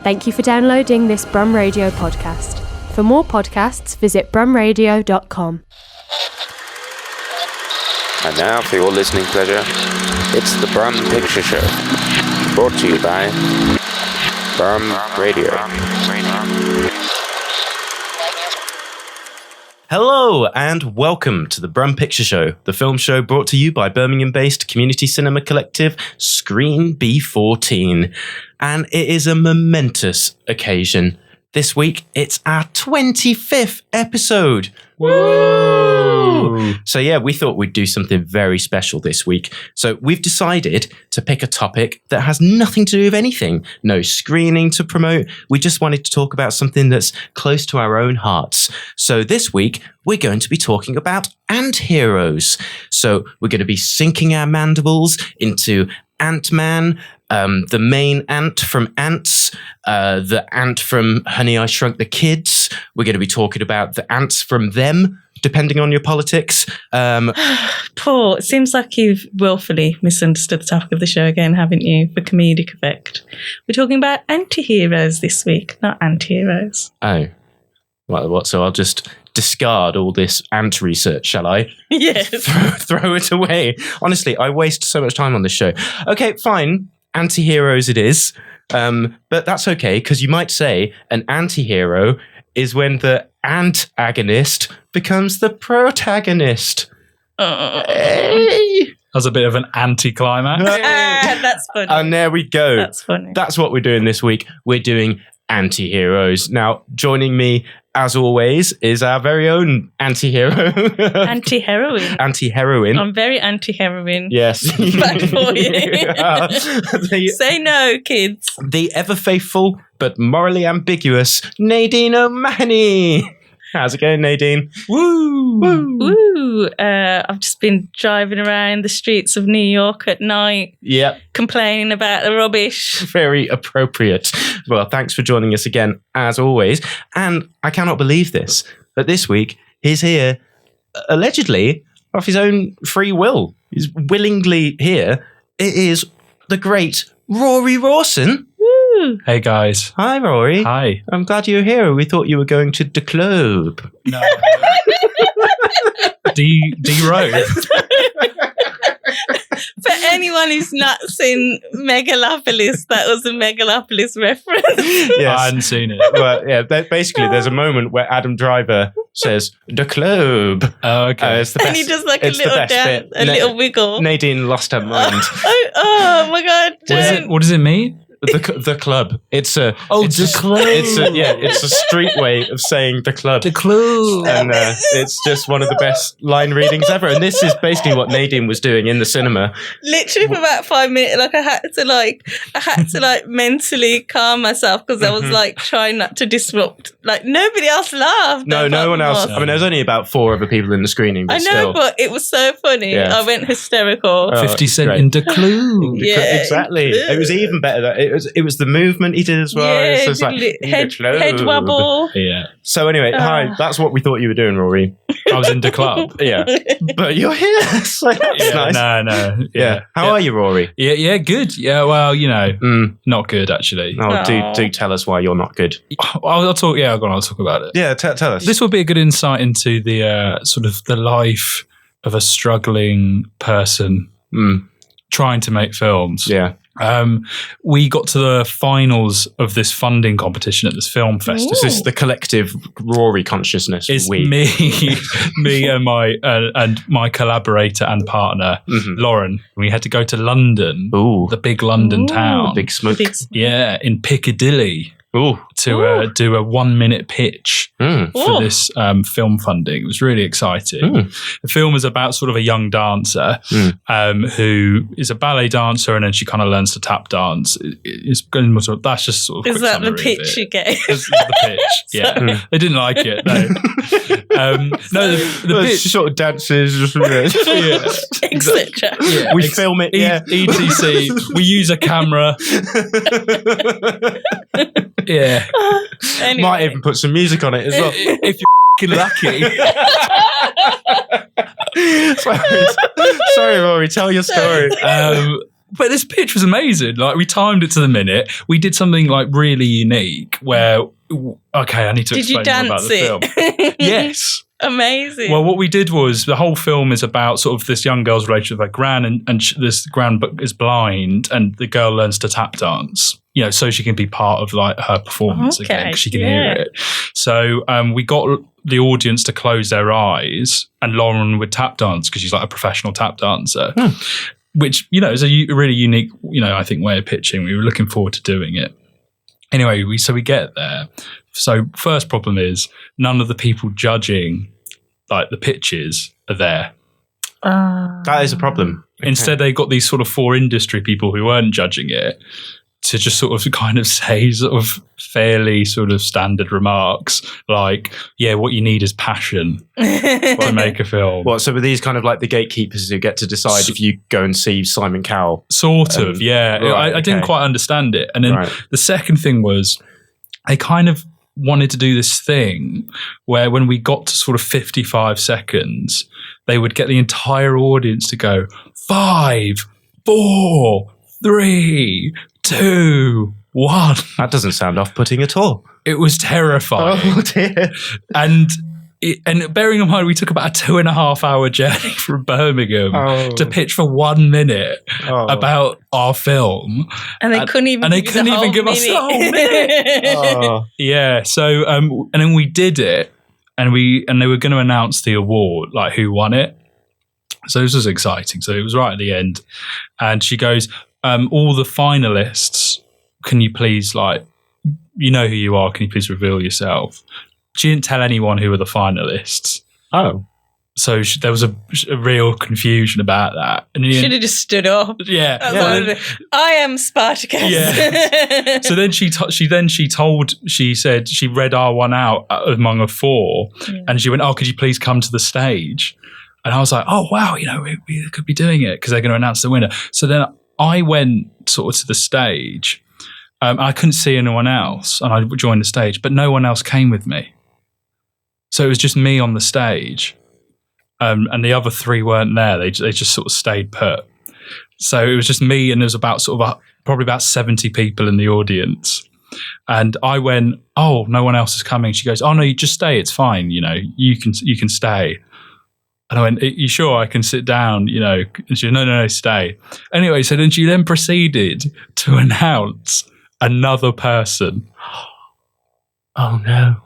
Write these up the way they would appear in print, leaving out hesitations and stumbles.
Thank you for downloading this Brum Radio podcast. For more podcasts, visit brumradio.com. And now, for your listening pleasure, it's the Brum Picture Show, brought to you by Brum Radio. Hello and welcome to the Brum Picture Show, the film show brought to you by Birmingham-based community cinema collective Screen B14. And it is a momentous occasion. This week, it's our 25th episode. Woo! So yeah, we thought we'd do something very special this week. So we've decided to pick a topic that has nothing to do with anything. No screening to promote. We just wanted to talk about something that's close to our own hearts. So this week, we're going to be talking about anti-heroes. So we're going to be sinking our mandibles into Ant-Man, the main ant from Ants, the ant from Honey, I Shrunk the Kids. We're going to be talking about the ants from Them, depending on your politics. Paul, it seems like you've willfully misunderstood the topic of the show again, haven't you, for comedic effect? We're talking about anti-heroes this week, not anti-heroes. Oh, what? So I'll just discard all this ant research, shall I? Yes. Throw it away. Honestly, I waste so much time on this show. Okay, fine. Anti-heroes it is. But that's okay, because you might say an anti-hero is when the antagonist becomes the protagonist. Hey. That's a bit of an anti-climax. That's funny. And there we go. That's funny. That's what we're doing this week. We're doing anti-heroes. Now, joining me, as always, is our very own anti-hero. Anti-heroine. Anti-heroine. I'm very anti-heroine. Yes. Bad for you. Say no, kids. The ever-faithful but morally ambiguous Nadine O'Mahony. How's it going, Nadine? Woo! Woo! Woo! I've just been driving around the streets of New York at night. Yep. Complaining about the rubbish. Very appropriate. Well, thanks for joining us again, as always. And I cannot believe this, but this week he's here, allegedly, of his own free will. He's willingly here. It is the great Rory Rawson. Woo! Hey, guys. Hi, Rory. Hi. I'm glad you're here. We thought you were going to the club. No. D-Road. For anyone who's not seen Megalopolis, that was a Megalopolis reference. Yes. I hadn't seen it. Well, yeah, basically, there's a moment where Adam Driver says, the club. Oh, okay. It's the And best. he does like a it's the little best dance, bit. a little wiggle. Nadine lost her mind. Oh my God. What does it mean? The club. It's a Oh, it's the a, club. It's a street way of saying the club. The clue. And it's just one of the best line readings ever. And this is basically what Nadine was doing in the cinema. Literally for about 5 minutes, I had to mentally calm myself because I was like trying not to disrupt. Like nobody else laughed. No one else. I mean, there was only about 4 other people in the screening. But I know, still. but it was so funny. Yeah. I went hysterical. Oh, 50 Cent great. in the clue. Yeah. Exactly. It was even better. It was the movement he did as well. Yeah, It's just like, head wobble. Yeah. So anyway, hi. That's what we thought you were doing, Rory. I was in the club. Yeah. But you're here. So that's Yeah, nice. No. Yeah. How are you, Rory? Yeah, good. Yeah, well, not good, actually. Oh, do tell us why you're not good. I'll talk. Yeah, I'll talk about it. Yeah, tell us. This will be a good insight into the sort of the life of a struggling person trying to make films. Yeah. We got to the finals of this funding competition at this film festival. This is the collective Rory consciousness. It's we. me and my collaborator and partner, Lauren. We had to go to London, the big London town. Big smoke. Yeah, in Piccadilly. To do a 1 minute pitch for this film funding. It was really exciting. The film is about sort of a young dancer who is a ballet dancer, and then she kind of learns to tap dance. That's just sort of. Is that the pitch you gave? It's the pitch. Yeah, they didn't like it. No, the pitch. She sort of dances, etc. Yeah, we film it. Yeah, etc. We use a camera. Yeah. Anyway. Might even put some music on it as well. If you're lucky. Sorry, Rory, tell your story. But this pitch was amazing. Like, we timed it to the minute. We did something like really unique where, okay, I need to explain more about the film. Yes. Amazing. Well, what we did was the whole film is about sort of this young girl's relationship with her gran, and this gran is blind, and the girl learns to tap dance, so she can be part of like her performance again, because she can hear it. So we got the audience to close their eyes, and Lauren would tap dance because she's like a professional tap dancer, which, is a really unique, I think, way of pitching. We were looking forward to doing it. Anyway, we get there. So first problem is none of the people judging like the pitches are there. That is a problem. Okay. Instead, they got these sort of 4 industry people who weren't judging it to just sort of kind of say sort of fairly sort of standard remarks like, yeah, what you need is passion to make a film. What, so were these kind of like the gatekeepers who get to decide if you go and see Simon Cowell? Sort of, yeah. Right, I didn't quite understand it. And then the second thing was they kind of wanted to do this thing where when we got to sort of 55 seconds, they would get the entire audience to go 5, 4, 3, 2, 1. That doesn't sound off-putting at all. It was terrifying. Oh dear. And bearing in mind, we took about a 2.5-hour journey from Birmingham to pitch for 1 minute about our film, and they couldn't even give us the whole minute. Yeah. So, and then we did it, and they were going to announce the award, like who won it. So this was exciting. So it was right at the end, and she goes, "All the finalists, can you please, like, you know who you are? Can you please reveal yourself?" She didn't tell anyone who were the finalists. Oh. So there was a real confusion about that. And should have just stood up. Yeah. I am Spartacus. Yeah. So then she said she read our one out among a 4. Yeah. And she went, "Oh, could you please come to the stage?" And I was like, "Oh, wow, we could be doing it because they're going to announce the winner." So then I went sort of to the stage. I couldn't see anyone else, and I joined the stage, but no one else came with me. So it was just me on the stage, and the other 3 weren't there. They just sort of stayed put. So it was just me, and there was probably about 70 people in the audience. And I went, "Oh, no one else is coming." She goes, "Oh no, you just stay. It's fine. You can stay." And I went, "Are you sure I can sit down?" And she went, No, stay. Anyway, so then she proceeded to announce another person. Oh no.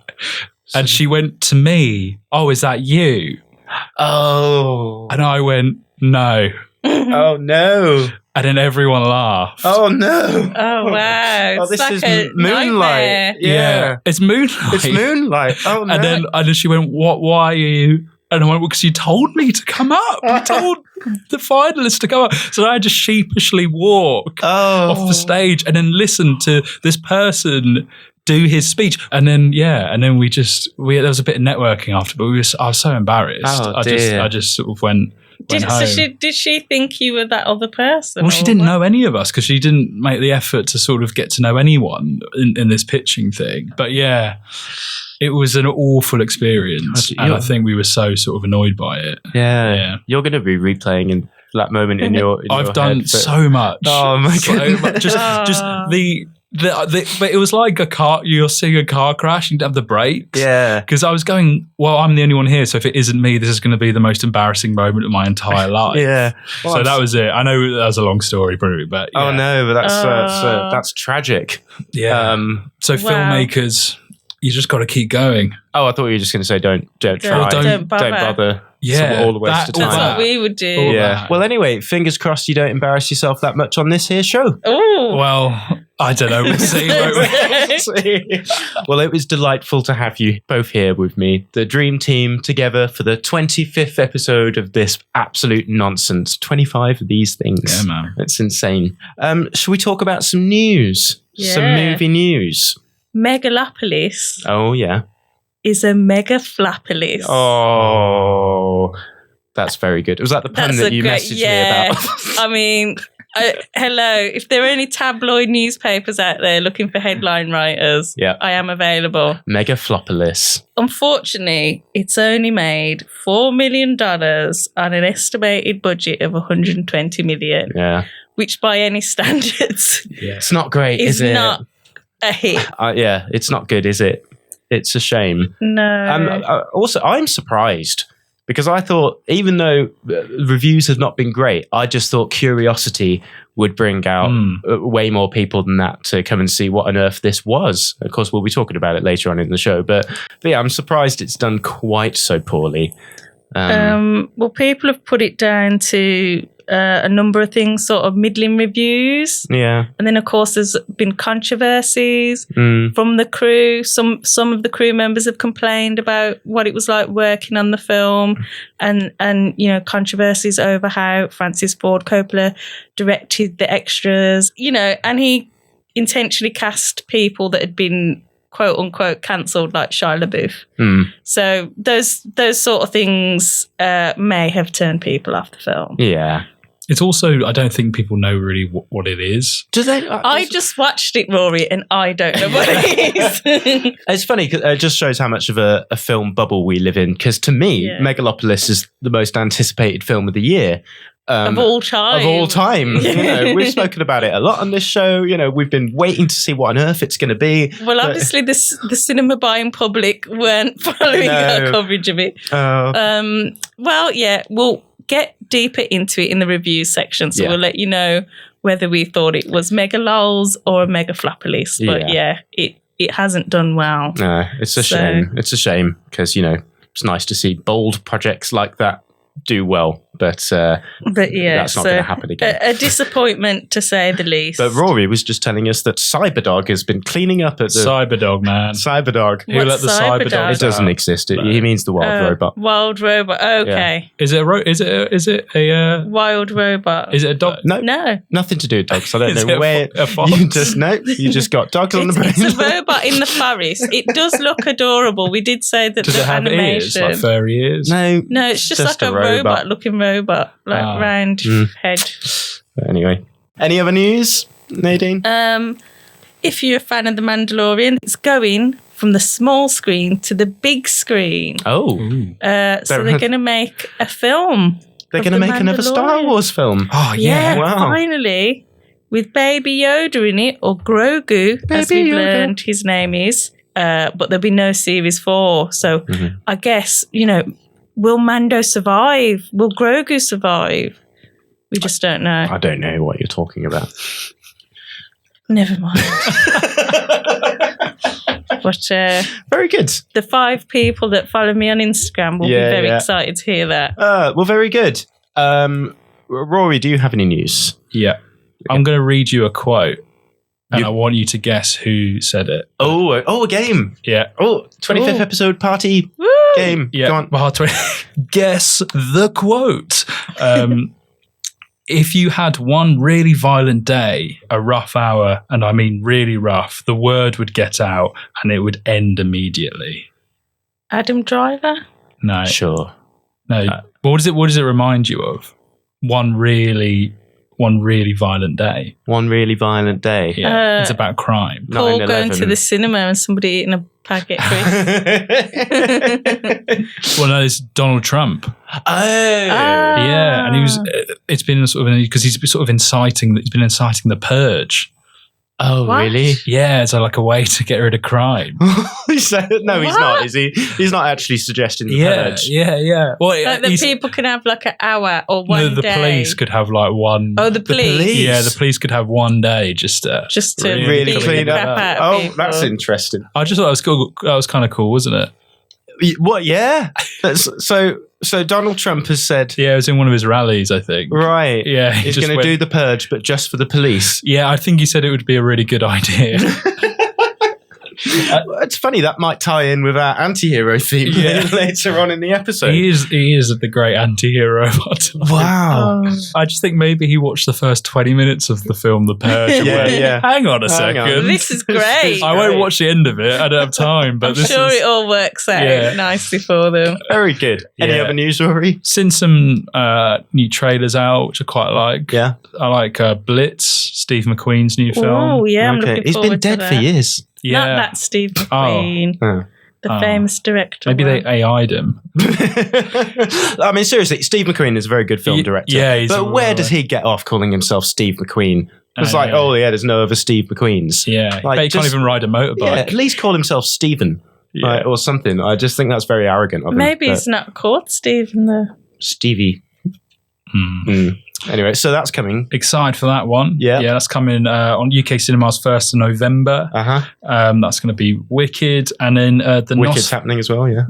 And she went to me, "Oh, is that you?" Oh. And I went, "No." Oh no. And then everyone laughed. Oh no. Oh wow. Oh, this is Moonlight. Yeah. It's Moonlight. It's Moonlight. Oh no. And then she went, why are you? And I went, "Well, because you told me to come up. You told the finalists to come up." So I had to sheepishly walk off the stage and then listen to this person do his speech. And then, there was a bit of networking after, but I was so embarrassed. I just sort of went home. So did she think you were that other person? Well, she didn't know any of us because she didn't make the effort to sort of get to know anyone in this pitching thing. But yeah, it was an awful experience, and I think we were so sort of annoyed by it. Yeah. You're going to be replaying in that moment in your I've done head, so much. Oh my goodness. Just but it was like a car. You're seeing a car crash and you have the brakes. Yeah. Because I was going, well, I'm the only one here, so if it isn't me, this is going to be the most embarrassing moment of my entire life. Yeah. Well, so that was it. I know that was a long story, probably, but yeah. Oh no, but that's tragic. Yeah. So filmmakers, you just got to keep going. Oh, I thought you were just going to say don't try, don't bother. Yeah, all the waste of time. That's what we would do. Yeah. Well, anyway, fingers crossed you don't embarrass yourself that much on this here show. Oh. Well, I don't know. We'll see. Well, it was delightful to have you both here with me, the dream team, together for the 25th episode of this absolute nonsense. 25 of these things. Yeah, man. It's insane. Should we talk about some news? Yeah. Some movie news. Megalopolis. Oh, yeah. Is a megaflapolis. Oh, that's very good. Was that the pun that you messaged me about? I mean, hello. If there are any tabloid newspapers out there looking for headline writers, I am available. Megalopolis. Unfortunately, it's only made $4 million on an estimated budget of $120 million. Yeah. which by any standards It's not great, is it? not a hit. Yeah, it's not good, is it? It's a shame. No. Also, I'm surprised because I thought, even though reviews have not been great, I just thought Curiosity would bring out way more people than that to come and see what on earth this was. Of course, we'll be talking about it later on in the show, but yeah, I'm surprised it's done quite so poorly. Well, people have put it down to a number of things, sort of middling reviews. Yeah. And then, of course, there's been controversies from the crew. Some of the crew members have complained about what it was like working on the film, and controversies over how Francis Ford Coppola directed the extras. And he intentionally cast people that had been quote unquote cancelled, like Shia LaBeouf. So those sort of things may have turned people off the film. Yeah. It's also, I don't think people know really what it is. Do they? I just watched it, Rory, and I don't know what it is. It's funny because it just shows how much of a film bubble we live in. Because to me, Megalopolis is the most anticipated film of the year. Of all time. Of all time. We've spoken about it a lot on this show. We've been waiting to see what on earth it's going to be. Well, obviously, the cinema buying public weren't following our coverage of it. We'll get deeper into it in the reviews section. So we'll let you know whether we thought it was Megalols or a Megalopolis. But it hasn't done well. No, it's a shame. It's a shame because, it's nice to see bold projects like that do well, but that's not going to happen again. A disappointment, to say the least. But Rory was just telling us that Cyberdog has been cleaning up at the... Cyberdog, man. Cyberdog. Who let the Cyberdog? It doesn't exist. He means the wild robot. Wild robot. Okay. Yeah. Is it a wild robot? Is it a dog? No. Nothing to do with dogs. I don't know where a fox? You just got dogs on the brain. It's a robot in the forest. It does look adorable. We did say that does the it have animation. Ears, like furry ears? No, it's just like a robot-looking robot, like round head. Anyway, any other news, Nadine? If you're a fan of The Mandalorian, it's going from the small screen to the big screen. Oh. So they're going to make a film. They're going to make another Star Wars film. Oh, yeah. Wow. Finally, with Baby Yoda in it, or Grogu, as we've learned his name is. But there'll be no Series 4. So I guess, will Mando survive? Will Grogu survive? We just don't know. I don't know what you're talking about. Never mind. But very good. The 5 people that follow me on Instagram will be very excited to hear that. Well, very good. Rory, do you have any news? Yeah. I'm going to read you a quote. And I want you to guess who said it. Oh, a game. Yeah. Oh, 25th episode party game. Yeah. Go on. Well, guess the quote. If you had one really violent day, a rough hour, and I mean really rough, the word would get out and it would end immediately. Adam Driver? No. Sure. No. What does it remind you of? One really violent day. One really violent day. Yeah. It's about crime. Paul going to the cinema and somebody eating a packet crisp. Well, no, it's Donald Trump. Oh. Yeah. And it's been sort of, because he's been inciting the purge. Oh, what? Really? Yeah, it's like a way to get rid of crime. No, he's not, is he? He's not actually suggesting the purge. Yeah. Well, like that people can have like an hour or one day. The police could have like one. Oh, the police? Yeah, the police could have one day just to really clean up. Oh, people. That's interesting. I just thought that was cool. That was kind of cool, wasn't it? What? Yeah. So Donald Trump has said... Yeah, it was in one of his rallies, I think. Right. Yeah. He's going to do the purge, but just for the police. Yeah, I think he said it would be a really good idea. It's funny, that might tie in with our anti-hero theme later on in the episode. He is the great anti-hero. Wow. I just think maybe he watched the first 20 minutes of the film The Purge and went, hang on a second. This is great. I won't watch the end of it. I don't have time. But I'm sure it all works out nicely for them. Very good. Any other news, Rory? Seen some new trailers out, which I quite like. Yeah. I like Blitz, Steve McQueen's new film. Oh, yeah, I'm looking He's forward been dead to for years. Yeah. Not that Steve McQueen. The famous director. Maybe they AI'd him. I mean, seriously, Steve McQueen is a very good film director. Yeah, but where does he get off calling himself Steve McQueen? It's like, oh yeah, there's no other Steve McQueens. Yeah, like, he can't even ride a motorbike. Yeah, at least call himself Stephen, or something. I just think that's very arrogant of him. Maybe it's not called Stephen though. Stevie. Anyway, so that's coming. Excited for that one. Yeah, that's coming on UK cinemas 1st of November. That's going to be Wicked, and then the Wicked's happening as well. Yeah.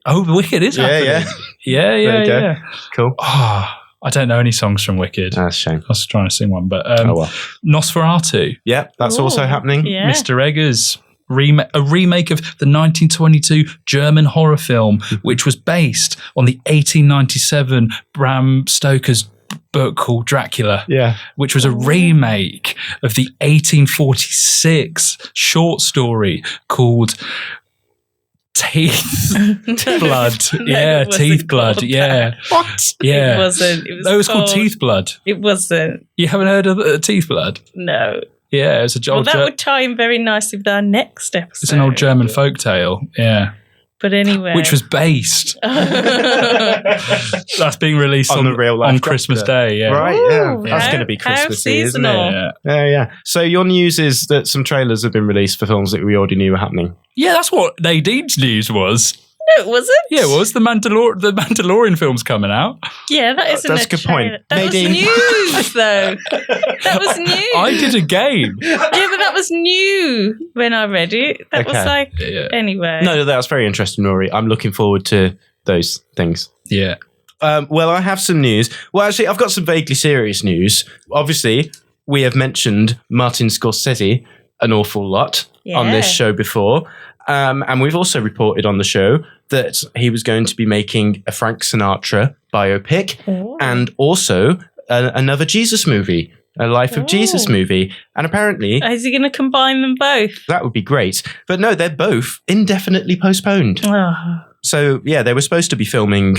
Oh, Wicked is happening. Yeah. Cool. I don't know any songs from Wicked. That's a shame. I was trying to sing one, but well. Nosferatu. Yeah, that's also happening. Yeah. Mr. Eggers. A remake of the 1922 German horror film, which was based on the 1897 Bram Stoker's book called Dracula, which was a remake of the 1846 short story called Teeth Blood. Teeth Blood. Yeah. What? Yeah. It wasn't. It was called Teeth Blood. It wasn't. You haven't heard of Teeth Blood? No. Yeah, it's a old. Well, that would tie in very nicely with our next episode. It's an old German folk tale. Yeah. But anyway, which was based. That's being released on the real life on Christmas Day. Yeah. Right. Ooh, That's going to be Christmassy, isn't it? Yeah. So your news is that some trailers have been released for films that we already knew were happening. Yeah, that's what Nadine's news was. No, it wasn't. Yeah, it was. The Mandalorian film's coming out. Yeah, that isn't that's a good point. That Nadine. was news, though. That was new. I did a game. Yeah, but that was new when I read it. That was like, anyway. No, that's very interesting, Rory. I'm looking forward to those things. Yeah. Well, I have some news. Well, actually, I've got some vaguely serious news. Obviously, we have mentioned Martin Scorsese an awful lot on this show before. And we've also reported on the show that he was going to be making a Frank Sinatra biopic and also another Jesus movie, a Life of Jesus movie. And apparently... Is he going to combine them both? That would be great. But no, they're both indefinitely postponed. So, yeah, they were supposed to be filming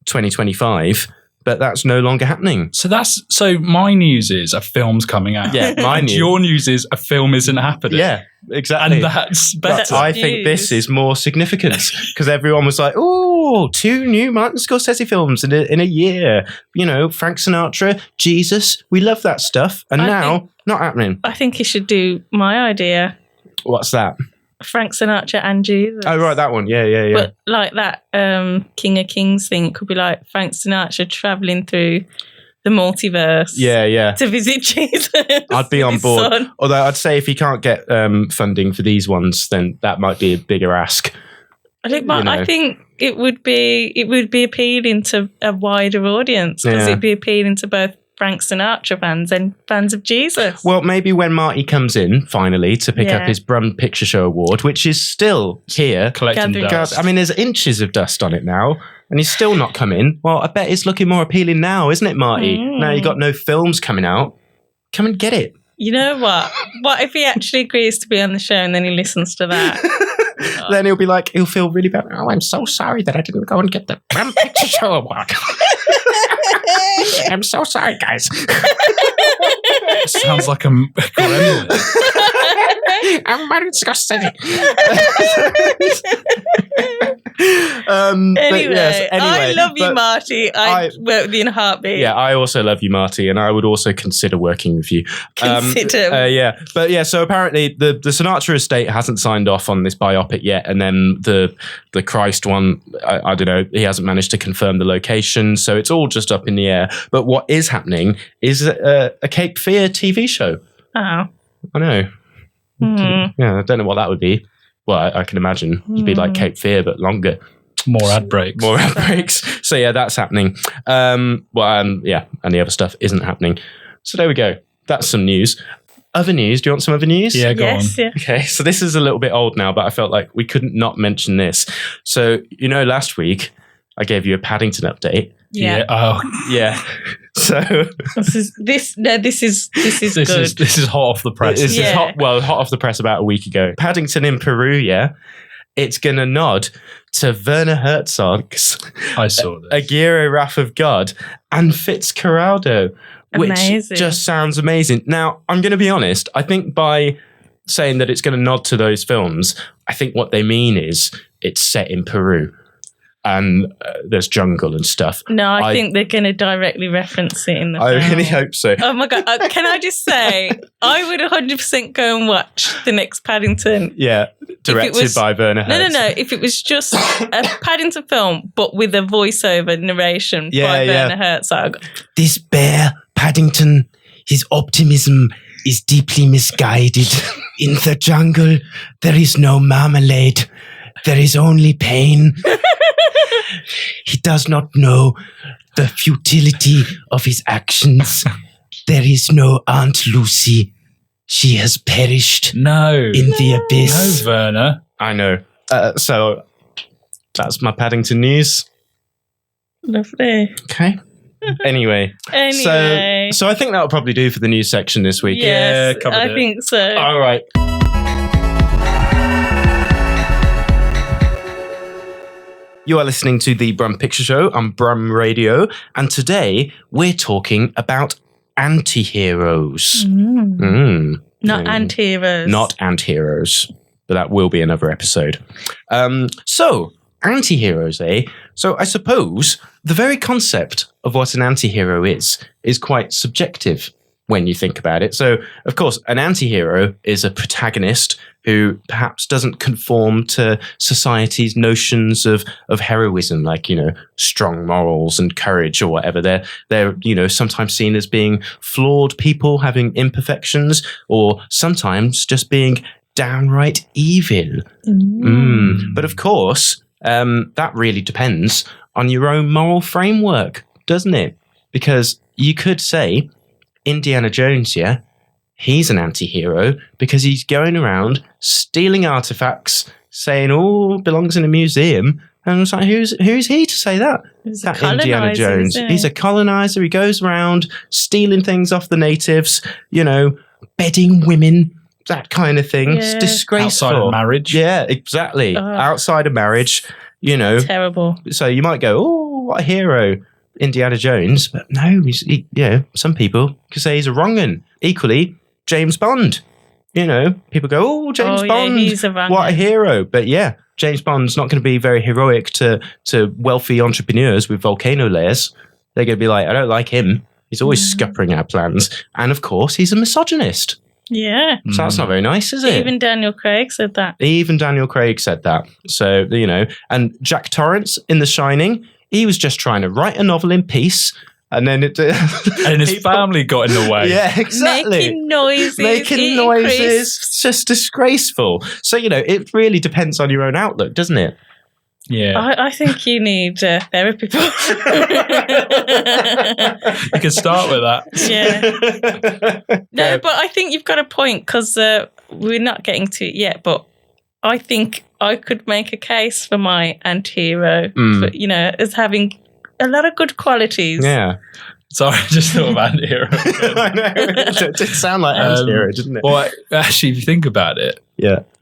2025, but that's no longer happening. So my news is a film's coming out. Yeah, my news. Your news is a film isn't happening. Yeah, exactly. And that's better. But I think this is more significant because everyone was like, "Oh, 2 new Martin Scorsese films in a year." You know, Frank Sinatra, Jesus, we love that stuff, and now not happening. I think he should do my idea. What's that? Frank Sinatra and Jesus. Oh, right, that one. Yeah. But like that King of Kings thing, it could be like Frank Sinatra traveling through the multiverse. Yeah. To visit Jesus. I'd be on board. Son. Although I'd say if he can't get funding for these ones, then that might be a bigger ask. I think it would be appealing to a wider audience because it'd be appealing to both Frank Sinatra fans and fans of Jesus. Well, maybe when Marty comes in finally to pick up his Brum Picture Show award, which is still here collecting dust. I mean, there's inches of dust on it now, and he's still not come in. Well, I bet it's looking more appealing now, isn't it, Marty? Now you got no films coming out. Come and get it. You know what? What if he actually agrees to be on the show and then he listens to that? Then he'll feel really bad. Oh, I'm so sorry that I didn't go and get the Brum Picture Show award. I'm so sorry, guys. Sounds like a gremlin. I'm Martin Scorsese. Anyway, I love you, Marty. I work with you in a heartbeat. Yeah, I also love you, Marty, and I would also consider working with you. So apparently the Sinatra estate hasn't signed off on this biopic yet, and then the Christ one, I don't know, he hasn't managed to confirm the location, so it's all just up in the air. But what is happening is a Cape Fear TV show. Oh. I know. Yeah, I don't know what that would be. Well, I can imagine it'd be like Cape Fear, but longer. More ad breaks. So yeah, that's happening. And the other stuff isn't happening. So there we go. That's some news. Other news? Do you want some other news? Yeah, go on. Yeah. Okay, so this is a little bit old now, but I felt like we couldn't not mention this. So, last week I gave you a Paddington update. Yeah. Oh, yeah. So this is good. This is hot off the press. This is hot off the press about a week ago. Paddington in Peru, yeah. It's going to nod to Werner Herzog's I saw this. Aguirre Wrath of God and Fitzcarraldo, which just sounds amazing. Now, I'm going to be honest. I think by saying that it's going to nod to those films, I think what they mean is it's set in Peru and there's jungle and stuff. No, I think they're going to directly reference it in the film. I really hope so. Oh my God. Can I just say, I would 100% go and watch the next Paddington. Yeah, directed by Werner Herzog. No. If it was just a Paddington film, but with a voiceover narration by Werner Herzog. This bear, Paddington, his optimism is deeply misguided. In the jungle, there is no marmalade. There is only pain. He does not know the futility of his actions. There is no Aunt Lucy. She has perished in the abyss. No, Werner. I know. So that's my Paddington news. Lovely. Okay. Anyway. So I think that'll probably do for the news section this week. Yes, I think so. All right. You are listening to the Brum Picture Show on Brum Radio, and today we're talking about anti-heroes. Not anti-heroes. Not anti-heroes, but that will be another episode. So, anti-heroes, eh? So I suppose the very concept of what an anti-hero is quite subjective when you think about it. So, of course, an anti-hero is a protagonist who perhaps doesn't conform to society's notions of heroism, like, strong morals and courage or whatever. They're sometimes seen as being flawed people, having imperfections, or sometimes just being downright evil. But of course, that really depends on your own moral framework, doesn't it? Because you could say Indiana Jones, he's an anti-hero because he's going around stealing artifacts, saying, "Oh, belongs in a museum." And I was like, who's he to say that? He's that Indiana Jones. He's a colonizer. He goes around stealing things off the natives, bedding women, that kind of thing. It's disgraceful. Outside of marriage. Yeah, exactly. Outside of marriage, Terrible. So you might go, "Oh, what a hero, Indiana Jones." But no, some people could say he's a wrong un. Equally, James Bond. People go, "Oh, James Bond, he's a wrong what a un." hero." But yeah, James Bond's not going to be very heroic to wealthy entrepreneurs with volcano layers. They're going to be like, "I don't like him. He's always scuppering our plans." And of course, he's a misogynist. Yeah. So that's not very nice, is it? Even Daniel Craig said that. So, and Jack Torrance in The Shining, he was just trying to write a novel in peace. And then and his family got in the way. Yeah, exactly. Making noises. It's just disgraceful. So, it really depends on your own outlook, doesn't it? Yeah. I think you need therapy. You can start with that. Yeah. No, but I think you've got a point because we're not getting to it yet, but I think I could make a case for my anti-hero, as having a lot of good qualities. Yeah. Sorry, I just thought of anti-hero. I know. It did sound like anti-hero, didn't it? Well, actually, if you think about it,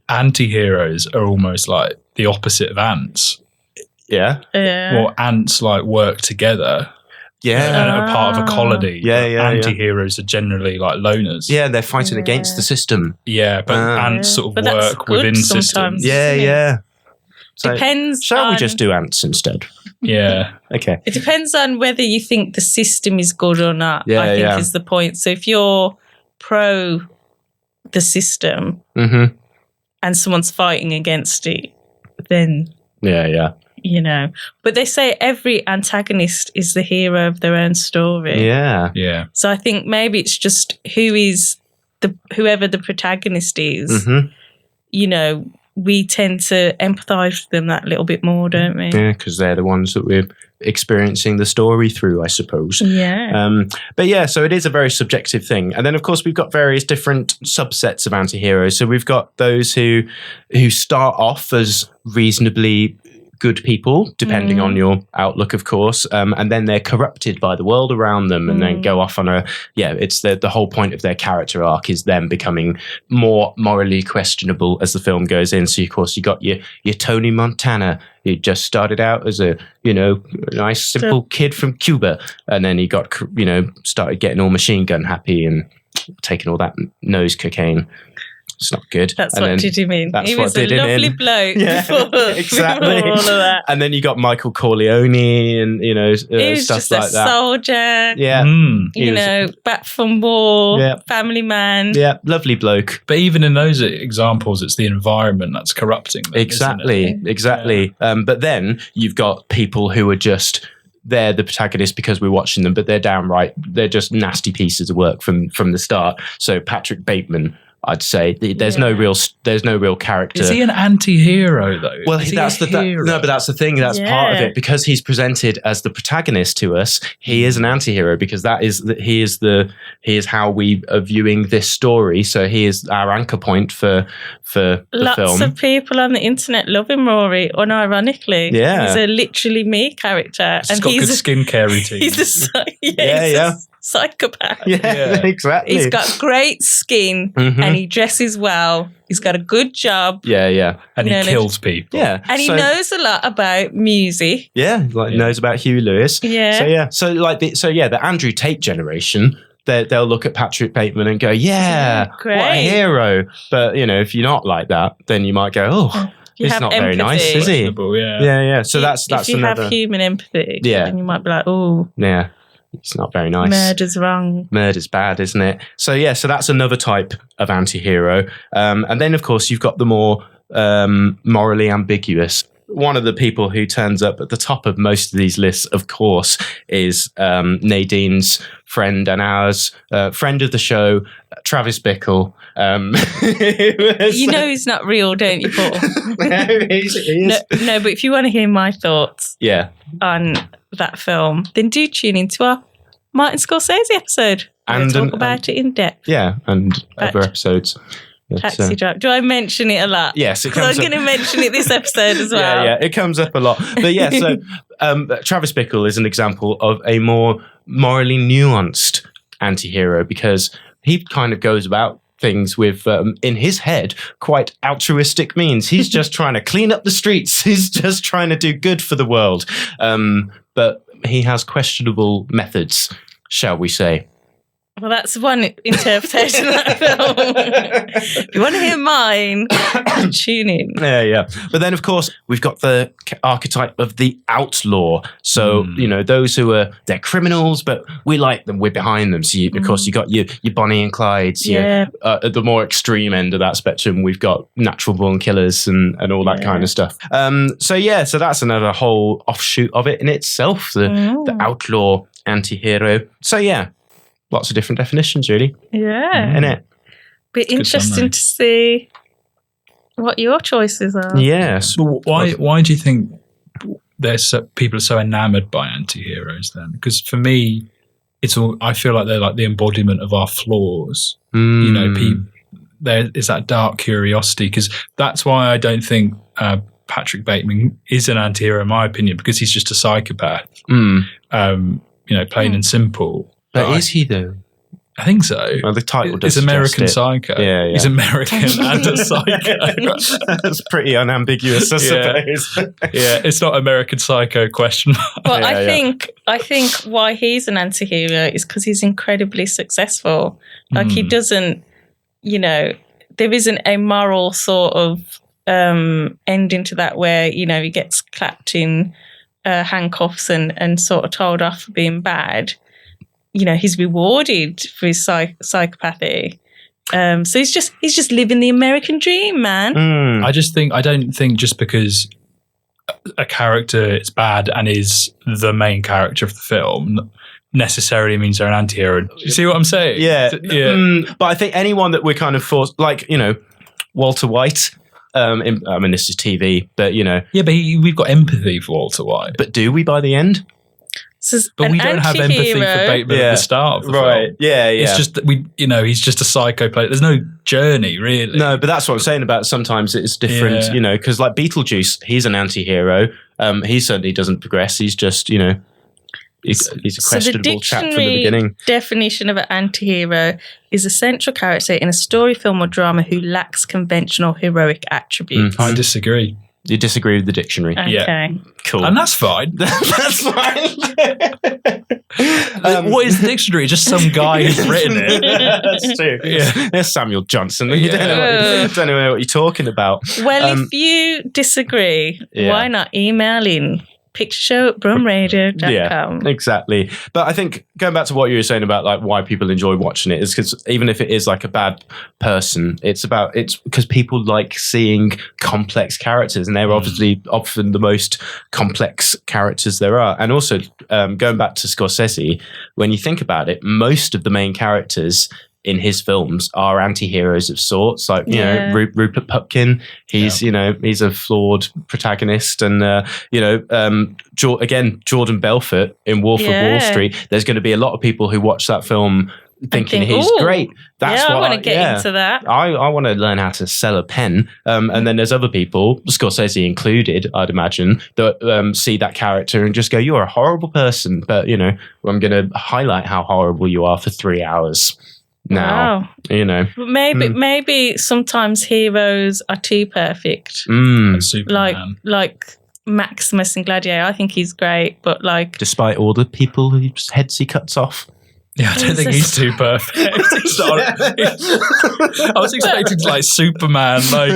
anti-heroes are almost like the opposite of ants. Yeah. Well, ants work together. Yeah. And are part of a colony. Yeah. Anti-heroes are generally like loners. Yeah, they're fighting against the system. Yeah, but ants sort of work within systems. Yeah. So depends. Shall we just do ants instead? Yeah. Okay. It depends on whether you think the system is good or not, I think is the point. So if you're pro the system and someone's fighting against it, then... Yeah. But they say every antagonist is the hero of their own story. Yeah. So I think maybe it's just whoever the protagonist is, we tend to empathise with them that little bit more, don't we? Yeah, because they're the ones that we're experiencing the story through, I suppose. Yeah. But yeah, so it is a very subjective thing. And then, of course, we've got various different subsets of anti-heroes. So we've got those who start off as reasonably good people, depending on your outlook, of course, and then they're corrupted by the world around them and then go off on it's the whole point of their character arc is them becoming more morally questionable as the film goes in. So, of course, you got your Tony Montana, who just started out as a, nice, simple kid from Cuba, and then he got, started getting all machine gun happy and taking all that nose cocaine. It's not good. That's and what did him in. That's He what was a did him lovely in. bloke Yeah, exactly. before all of that. And then you got Michael Corleone and, He was stuff just like a that. soldier, Yeah. back from war, Yeah. family man. Yeah, lovely bloke. But even in those examples, it's the environment that's corrupting them. Exactly. But then you've got people who are just, they're the protagonists because we're watching them, but they're just nasty pieces of work from the start. So Patrick Bateman, I'd say there's no real character. Is he an anti-hero though? Well, but that's the thing. That's part of it, because he's presented as the protagonist to us. He is an anti-hero because he is how we are viewing this story. So he is our anchor point for the film. Lots of people on the internet love him, Rory, unironically. Yeah. He's a literally me character. He's got good skincare routine. He's a psychopath. Yeah, exactly. He's got great skin and he dresses well. He's got a good job. Yeah. And he kills people. Yeah. And he knows a lot about music. Yeah, knows about Huey Lewis. Yeah. So the Andrew Tate generation, they'll look at Patrick Bateman and go, great. What a hero. But, if you're not like that, then you might go, he's not empathy. very nice, is he? Yeah. So that's if you another. have human empathy, Yeah. then you might be like, oh, yeah, it's not very nice. murder's wrong. Murder's bad, isn't it? So that's another type of anti-hero. And then, of course, you've got the more morally ambiguous. One of the people who turns up at the top of most of these lists, of course, is Nadine's friend and ours, friend of the show, Travis Bickle. He's not real, don't you, Paul? he is. No, but if you want to hear my thoughts on that film, then do tune into our Martin Scorsese episode. We'll talk about it in depth. Yeah, and other episodes. Taxi Driver. Do I mention it a lot? Yes, because I'm going to mention it this episode as well. Yeah, it comes up a lot. But so Travis Bickle is an example of a more morally nuanced anti-hero, because he kind of goes about things with, in his head, quite altruistic means. He's just trying to clean up the streets. He's just trying to do good for the world. But he has questionable methods, shall we say. Well, that's one interpretation of that film. If you want to hear mine, tune in. Yeah. But then, of course, we've got the archetype of the outlaw. So, those who they're criminals, but we like them, we're behind them. So, of course, you got your Bonnie and Clydes. At the more extreme end of that spectrum, we've got natural born killers and all that kind of stuff. So that's another whole offshoot of it in itself, the outlaw anti-hero. So, lots of different definitions, really. Yeah. Innit? Be interesting to see what your choices are. Yes. Well, why do you think people are so enamoured by anti-heroes then? Because for me, I feel like they're like the embodiment of our flaws. There is that dark curiosity, because that's why I don't think Patrick Bateman is an anti-hero, in my opinion, because he's just a psychopath. Plain and simple. But is he, though? I think so. Well, the title does It's American suggest Psycho. Yeah. He's American and a psycho. That's pretty unambiguous, I suppose. It's not American Psycho question mark. Well, I think why he's an anti-hero is because he's incredibly successful. Like he doesn't, there isn't a moral sort of ending to that where, he gets clapped in handcuffs and sort of told off for being bad. He's rewarded for his psychopathy. So he's just living the American dream, man. I don't think just because a character is bad and is the main character of the film necessarily means they're an anti-hero. Do you see what I'm saying? Yeah. But I think anyone that we're kind of forced, like, Walter White. This is TV, but Yeah, but we've got empathy for Walter White. But do we by the end? But we don't have empathy for Bateman at the start of the film. Yeah. It's just that he's just a psycho player. There's no journey, really. No, but that's what I'm saying about sometimes it's different, because like Beetlejuice, he's an anti-hero. He certainly doesn't progress. He's just, he's a questionable chap from the beginning. Definition of an anti-hero is a central character in a story, film or drama who lacks conventional heroic attributes. I disagree. You disagree with the dictionary. Okay. Yeah. Cool. And that's fine. That's fine. What is the dictionary? Just some guy who's written it. That's true. Yeah. There's Samuel Johnson. You don't know what you're talking about. Well, if you disagree, why not email in pictureshow@brumradio.com? Yeah, exactly. But I think going back to what you were saying about like why people enjoy watching it is because even if it is like a bad person, it's because people like seeing complex characters, and they're obviously often the most complex characters there are. And also going back to Scorsese, when you think about it, most of the main characters in his films are anti-heroes of sorts, like you know Rupert Pupkin. He's he's a flawed protagonist, and Jordan Belfort in Wolf of Wall Street. There's going to be a lot of people who watch that film thinking he's great. That's what I want to get into that. I want to learn how to sell a pen, and then there's other people, Scorsese included, I'd imagine, that see that character and just go, "You're a horrible person," but I'm going to highlight how horrible you are for 3 hours. Now, maybe sometimes heroes are too perfect. Like Maximus in Gladiator. I think he's great, but like, despite all the people whose heads he cuts off. Yeah, I don't think he's too perfect. I was expecting like Superman, but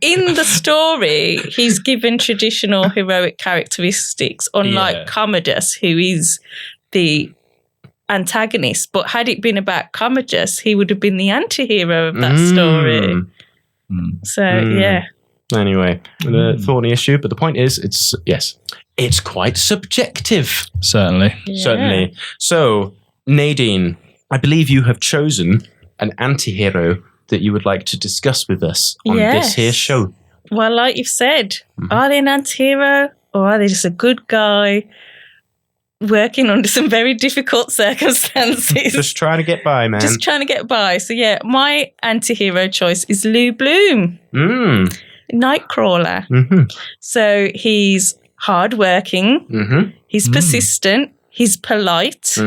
in the story, he's given traditional heroic characteristics, unlike Commodus, who is the antagonist. But had it been about Commodus, he would have been the anti-hero of that story. So anyway, the thorny issue, but the point is it's quite subjective. Certainly. So Nadine, I believe you have chosen an anti-hero that you would like to discuss with us on this here show. Well, like you've said, are they an anti-hero or are they just a good guy working under some very difficult circumstances? Just trying to get by, man. Just trying to get by. So my anti-hero choice is Lou Bloom, Nightcrawler. So he's hardworking, he's persistent, he's polite.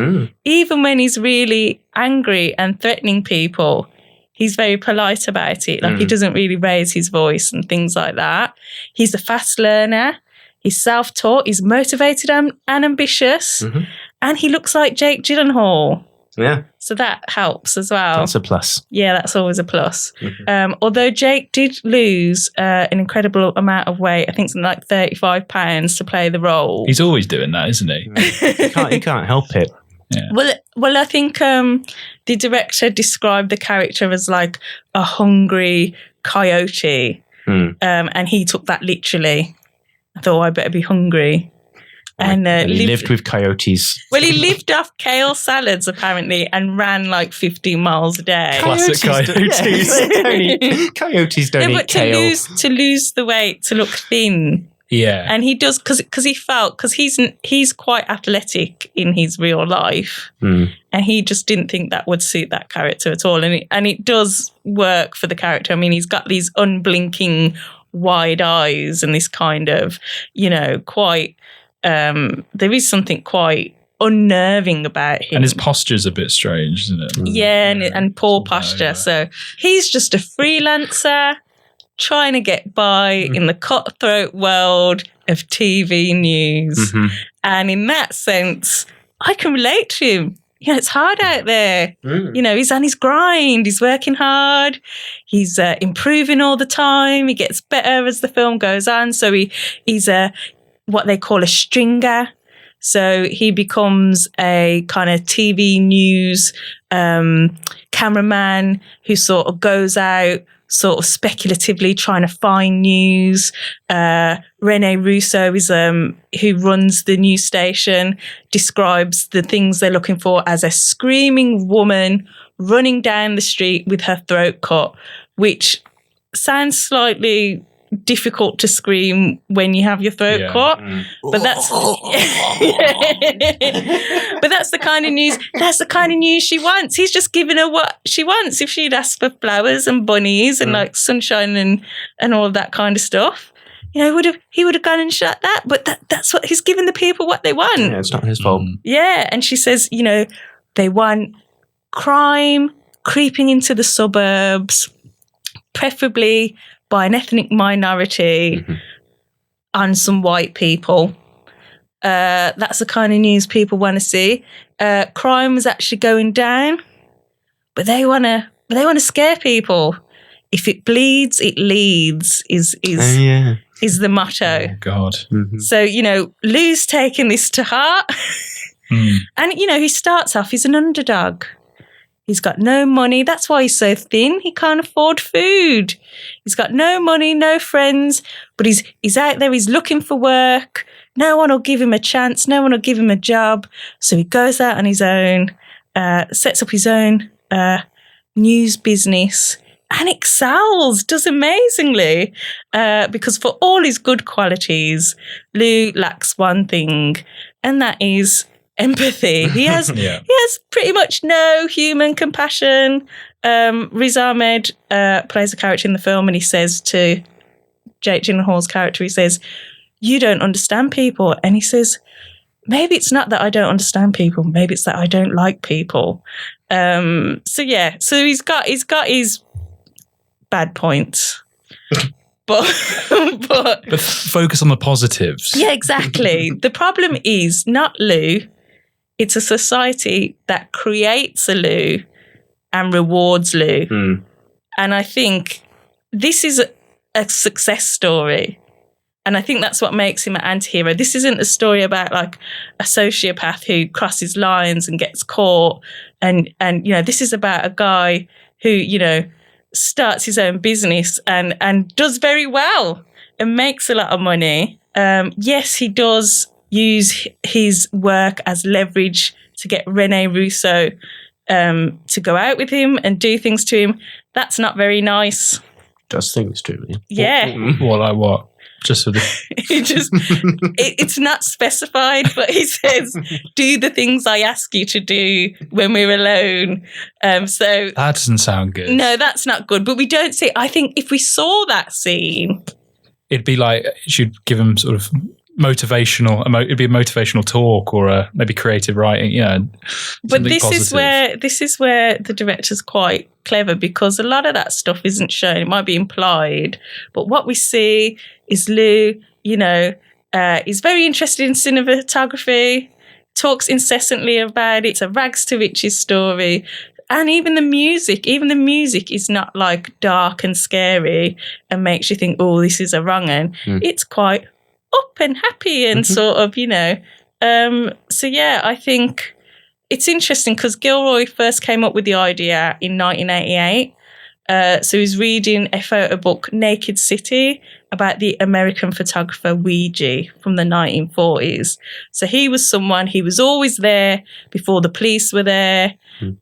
Even when he's really angry and threatening people, he's very polite about it. Like he doesn't really raise his voice and things like that. He's a fast learner. He's self-taught, he's motivated and ambitious, and he looks like Jake Gyllenhaal. Yeah. So that helps as well. That's a plus. Yeah, that's always a plus. Although Jake did lose an incredible amount of weight, I think something like 35 pounds to play the role. He's always doing that, isn't he? You can't help it. Yeah. Well, I think the director described the character as like a hungry coyote, and he took that literally. I thought, I better be hungry. And he lived with coyotes. Well, he lived off kale salads, apparently, and ran like 15 miles a day. Classic coyotes. Coyotes don't eat kale. To lose the weight, to look thin. Yeah. And he does, because he's quite athletic in his real life. And he just didn't think that would suit that character at all. And it does work for the character. I mean, he's got these unblinking wide eyes and this kind of, quite, there is something quite unnerving about him. And his posture's a bit strange, isn't it? Yeah, and poor posture. Yeah. So he's just a freelancer trying to get by in the cutthroat world of TV news. And in that sense, I can relate to him. It's hard out there. He's on his grind. He's working hard. He's improving all the time. He gets better as the film goes on. So he's what they call a stringer. So he becomes a kind of TV news cameraman who sort of goes out sort of speculatively trying to find news. Rene Russo is who runs the news station, describes the things they're looking for as a screaming woman running down the street with her throat cut, which sounds slightly difficult to scream when you have your throat cut, but that's but that's the kind of news. That's the kind of news she wants. He's just giving her what she wants. If she'd asked for flowers and bunnies and like sunshine and all of that kind of stuff, he would have gone and shot that. But that's what he's giving the people what they want. Yeah, it's not his fault. Yeah, and she says, they want crime creeping into the suburbs, preferably by an ethnic minority on some white people. That's the kind of news people want to see. Crime is actually going down, but they want to scare people. If it bleeds, it leads. Is the motto. Oh God. Mm-hmm. So Lou's taking this to heart, and he starts off. He's an underdog. He's got no money. That's why he's so thin. He can't afford food. He's got no money, no friends, but he's out there. He's looking for work. No one will give him a chance. No one will give him a job. So he goes out on his own, sets up his own news business, and excels, does amazingly. Because for all his good qualities, Lou lacks one thing, and that is empathy. He has he has pretty much no human compassion. Riz Ahmed plays a character in the film, and he says to Jake Gyllenhaal's character, he says, "You don't understand people." And he says, "Maybe it's not that I don't understand people. Maybe it's that I don't like people." So he's got his bad points. But focus on the positives. Yeah, exactly. The problem is not Lou. It's a society that creates a Lou and rewards Lou. And I think this is a success story. And I think that's what makes him an anti-hero. This isn't a story about like a sociopath who crosses lines and gets caught. And this is about a guy who, starts his own business and does very well and makes a lot of money. Yes, he does use his work as leverage to get Rene Russo to go out with him and do things to him. That's not very nice. Does things to me. Yeah. Like what? Just for the... it's not specified, but he says, "Do the things I ask you to do when we're alone." So that doesn't sound good. No, that's not good. But we don't see. I think if we saw that scene, it'd be like she'd give him sort of motivational. It'd be a motivational talk or maybe creative writing. Yeah. But this is where the director's quite clever, because a lot of that stuff isn't shown. It might be implied, but what we see is Lou, is very interested in cinematography, talks incessantly about it. It's a rags to riches story. And even the music is not like dark and scary and makes you think, oh, this is a wrong one. It's quite up and happy and sort of, So yeah, I think it's interesting because Gilroy first came up with the idea in 1988. So he's reading a photo book, Naked City, about the American photographer Weegee from the 1940s. So he was always there before the police were there,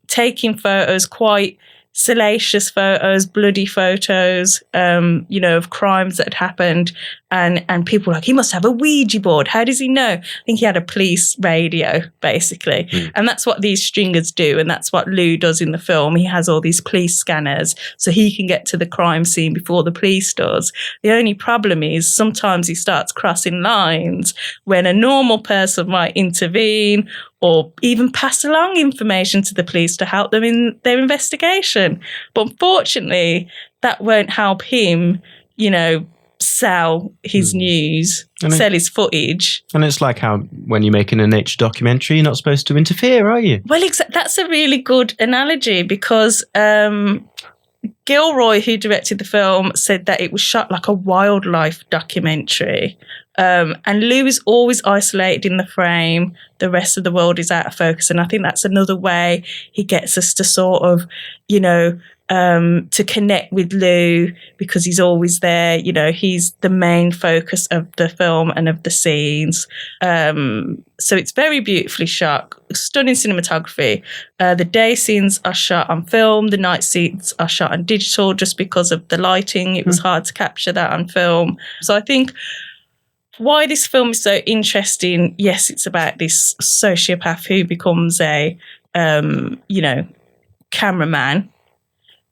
taking photos, quite salacious photos, bloody photos, of crimes that had happened. And people were like, he must have a Ouija board. How does he know? I think he had a police radio, basically. And that's what these stringers do. And that's what Lou does in the film. He has all these police scanners so he can get to the crime scene before the police does. The only problem is sometimes he starts crossing lines when a normal person might intervene or even pass along information to the police to help them in their investigation. But unfortunately, that won't help him, sell his news, sell his footage. And it's like how when you're making a nature documentary, you're not supposed to interfere, are you? Well, that's a really good analogy because Gilroy, who directed the film, said that it was shot like a wildlife documentary. And Lou is always isolated in the frame. The rest of the world is out of focus. And I think that's another way he gets us to sort of, to connect with Lou because he's always there. He's the main focus of the film and of the scenes. So it's very beautifully shot, stunning cinematography. The day scenes are shot on film. The night scenes are shot on digital just because of the lighting. It was hard to capture that on film. So I think why this film is so interesting, yes, it's about this sociopath who becomes a, cameraman.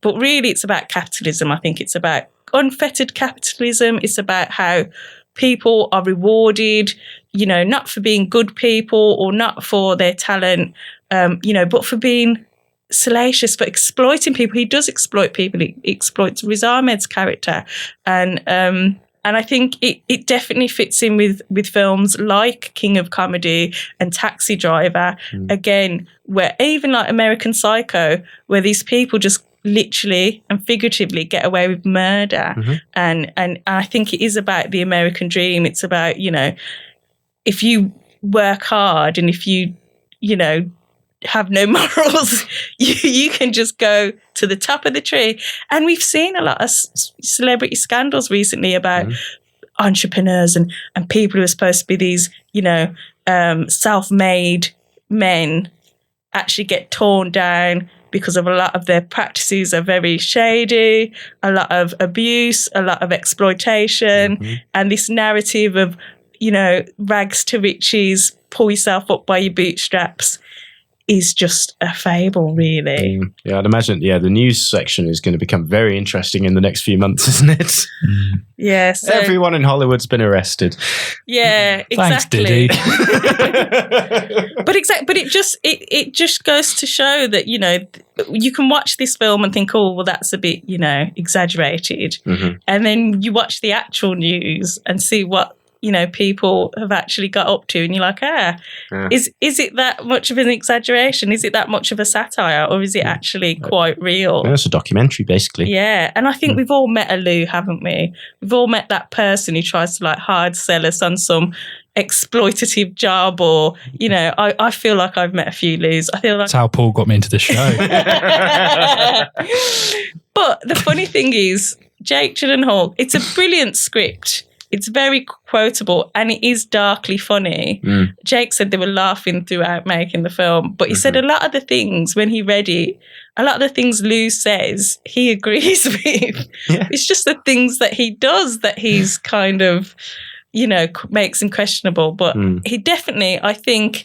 But really, it's about capitalism. I think it's about unfettered capitalism. It's about how people are rewarded, not for being good people or not for their talent, but for being salacious for exploiting people. He does exploit people. He exploits Riz Ahmed's character, and I think it definitely fits in with films like King of Comedy and Taxi Driver. Again, where even like American Psycho, where these people just literally and figuratively get away with murder, and I think it is about the American dream. It's about, if you work hard and if you have no morals, you can just go to the top of the tree. And we've seen a lot of celebrity scandals recently about entrepreneurs and people who are supposed to be these, self-made men actually get torn down because of a lot of their practices are very shady, a lot of abuse, a lot of exploitation, and this narrative of, rags to riches, pull yourself up by your bootstraps is just a fable, really. Yeah, I'd imagine, the news section is going to become very interesting in the next few months, isn't it? Yeah. So, everyone in Hollywood's been arrested. Yeah, exactly. Thanks, Diddy. But it just goes to show that, you can watch this film and think, oh, well, that's a bit, exaggerated. And then you watch the actual news and see what, people have actually got up to, and you're like, is it that much of an exaggeration? Is it that much of a satire, or is it actually quite real? It's a documentary, basically. Yeah, and I think we've all met a Lou, haven't we? We've all met that person who tries to hard sell us on some exploitative job, or I feel like I've met a few Lou's. I feel like that's how Paul got me into the show. But the funny thing is, Jake Gyllenhaal, it's a brilliant script. It's very quotable and it is darkly funny. Jake said they were laughing throughout making the film, but he said a lot of the things, when he read it, a lot of the things Lou says, he agrees with. Yeah. It's just the things that he does that he's kind of, makes him questionable. But he definitely, I think,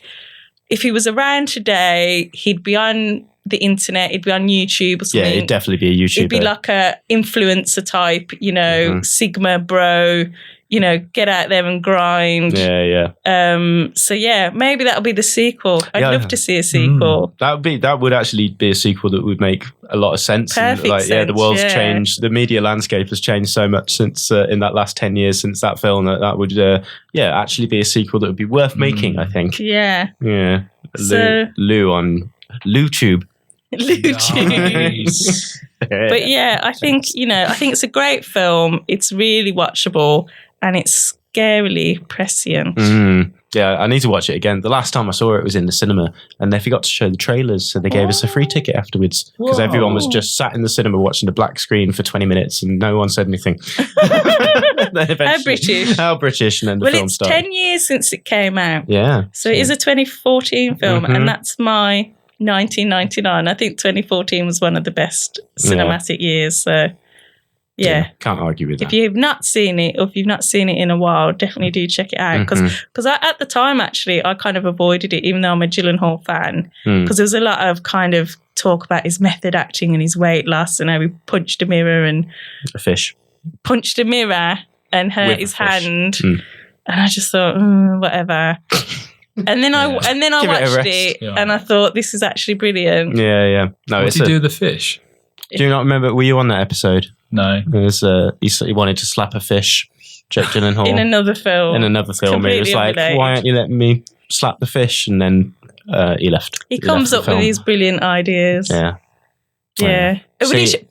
if he was around today, he'd be on the internet, he'd be on YouTube or something. Yeah, he'd definitely be a YouTuber. He'd be like a influencer type, Sigma bro, get out there and grind. Yeah. So yeah, maybe that'll be the sequel. I'd love to see a sequel. That would actually be a sequel that would make a lot of sense. Perfect sense, the world's changed. The media landscape has changed so much since in that last 10 years since that film. That would actually be a sequel that would be worth making, I think. Yeah. Lou on LouTube. Nice. But yeah, I think it's a great film. It's really watchable and it's scarily prescient. Yeah, I need to watch it again. The last time I saw it was in the cinema and they forgot to show the trailers, so they gave us a free ticket afterwards because everyone was just sat in the cinema watching the black screen for 20 minutes and no one said anything. How British. How British, and then the film started. It's 10 years since it came out. Yeah. So it is a 2014 film and that's my 1999. I think 2014 was one of the best cinematic years. So yeah, can't argue with that. If you've not seen it, or if you've not seen it in a while, definitely do check it out. Because at the time, actually, I kind of avoided it, even though I'm a Gyllenhaal fan, because there was a lot of kind of talk about his method acting and his weight loss and how he punched a mirror and punched a mirror and hurt his hand. And I just thought, whatever. And then I watched it and I thought, this is actually brilliant. Yeah. No, what did he do with the fish? Do you not remember? Were you on that episode? No. It was, he wanted to slap a fish, Jake Gyllenhaal. In another film. It was like, why aren't you letting me slap the fish? And then he left. He comes up with these brilliant ideas. Yeah.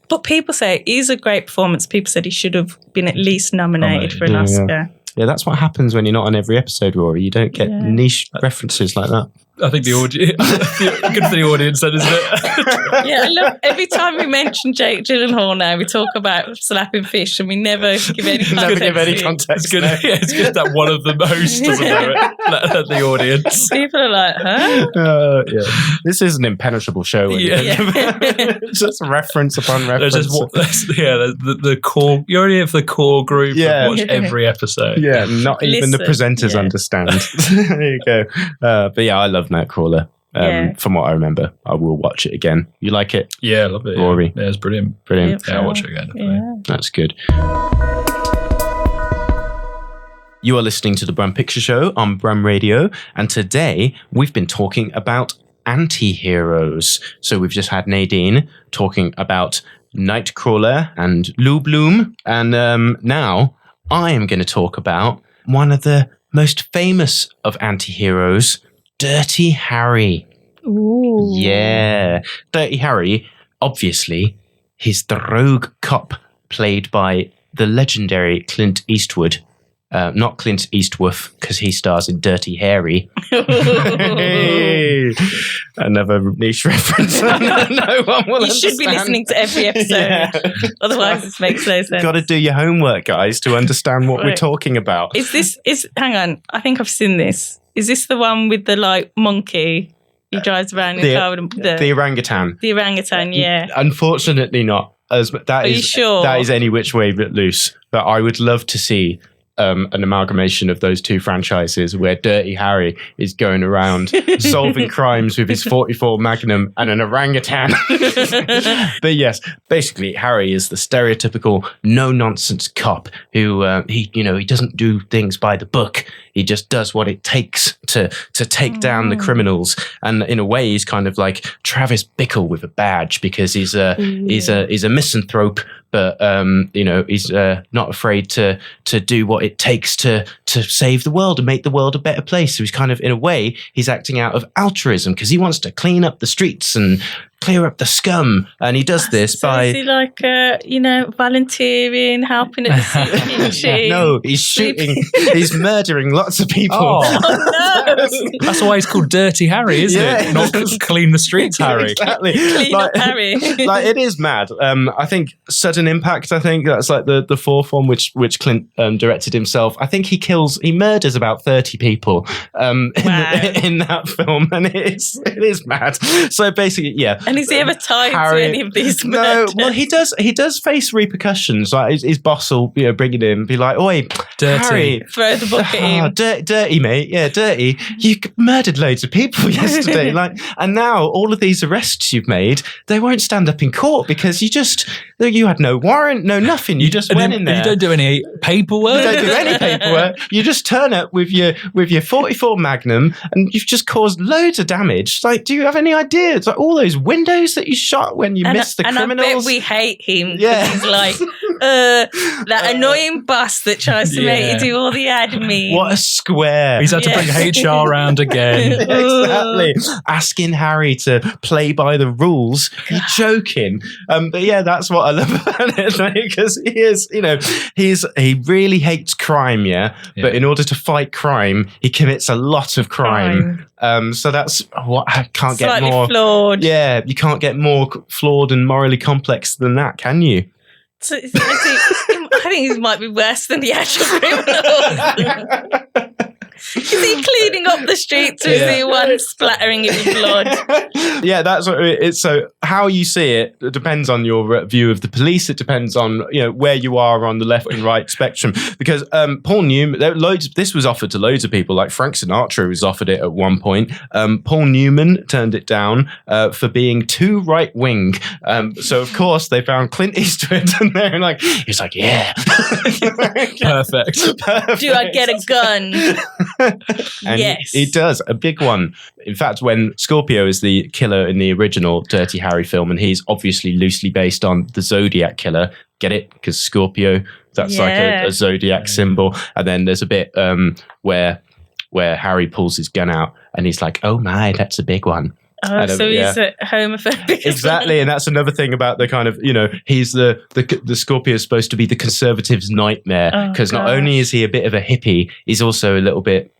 But people say it is a great performance. People said he should have been at least nominated for an Oscar. Yeah, that's what happens when you're not on every episode, Rory. You don't get niche references like that. I think the audience, good for the audience then, isn't it? Yeah, I love every time we mention Jake Gyllenhaal now, we talk about slapping fish and we never give any context. It's good that one of the hosts doesn't know it, let the audience. People are like, huh? This is an impenetrable show. It's just reference upon reference. The core, you already have the core group that watch every episode. Yeah, not even the presenters understand. There you go. But yeah, I love Nightcrawler. From what I remember, I will watch it again. You like it? Yeah, I love it. Rory? Yeah, it's brilliant. Yeah, I'll watch it again. That's good. You are listening to the Brum Picture Show on Brum Radio, and today we've been talking about anti-heroes. So we've just had Nadine talking about Nightcrawler and Lou Bloom. And now I am going to talk about one of the most famous of anti-heroes, Dirty Harry. Ooh. Yeah. Dirty Harry, obviously, he's the rogue cop played by the legendary Clint Eastwood. Not Clint Eastwoof, because he stars in Dirty Harry. Hey, another niche reference. No one will You should be listening to every episode. Otherwise, this makes no sense. Got to do your homework, guys, to understand what we're talking about. Hang on, I think I've seen this. Is this the one with the monkey who drives around in the car with the orangutan? The orangutan, yeah. Unfortunately not. Are you sure? That is any which way but loose. But I would love to see an amalgamation of those two franchises where Dirty Harry is going around solving crimes with his 44 Magnum and an orangutan. But yes, basically Harry is the stereotypical no-nonsense cop who he doesn't do things by the book. He just does what it takes to take down the criminals. And in a way, he's kind of like Travis Bickle with a badge because he's a misanthrope, but he's not afraid to do what it takes to save the world and make the world a better place. So he's kind of, in a way, he's acting out of altruism because he wants to clean up the streets and clear up the scum, and he does this by... Is he like, volunteering, helping at the kitchen? No, he's shooting, he's murdering lots of people. Oh, no! That's why he's called Dirty Harry, isn't it? Not Clean the Streets Harry. Exactly. Clean up Harry. It is mad. I think Sudden Impact, that's like the fourth one, which Clint directed himself. I think he murders about 30 people in that film, and it is mad. So basically, yeah. And is he ever tied to any of these murders? No, well, he does face repercussions. Like his boss will bring it in and be like, "Oi, Dirty. Harry, throw the book at him." Dirty, mate. Yeah, dirty. You murdered loads of people yesterday. And now all of these arrests you've made, they won't stand up in court because you had no warrant, no nothing. You just went in there. You don't do any paperwork. You don't do any paperwork. You just turn up with your 44 Magnum, and you've just caused loads of damage. Like, do you have any idea? It's like all those windows that you shot when you missed the criminals. I bet we hate him. Yeah, he's like that annoying boss that tries to make you do all the admin. What a square! He's had to bring HR around again. Exactly, asking Harry to play by the rules. You're joking. But yeah, that's what I love about it, because he really hates crime. Yeah, but in order to fight crime, he commits a lot of crime. So that's what I can't Slightly get more flawed. Yeah, you can't get more flawed and morally complex than that, can you? So, I think he might be worse than the actual criminal. Is he cleaning up the streets, or is he one splattering it with blood? Yeah, that's what it's. So how you see it depends on your view of the police. It depends on where you are on the left and right spectrum. Because Paul Newman, this was offered to loads of people. Like Frank Sinatra was offered it at one point. Paul Newman turned it down for being too right wing. So of course they found Clint Eastwood, and they're like, he's like, yeah, perfect. Do I get a gun? And yes, he does, a big one. In fact, when Scorpio is the killer in the original Dirty Harry film, and he's obviously loosely based on the Zodiac killer. Get it? Because Scorpio, that's like a Zodiac symbol. And then there's a bit where Harry pulls his gun out, and he's like, "Oh my, that's a big one." Oh, so he's homophobic. Exactly, and that's another thing about the kind of, he's the Scorpio is supposed to be the conservative's nightmare, because not only is he a bit of a hippie, he's also a little bit,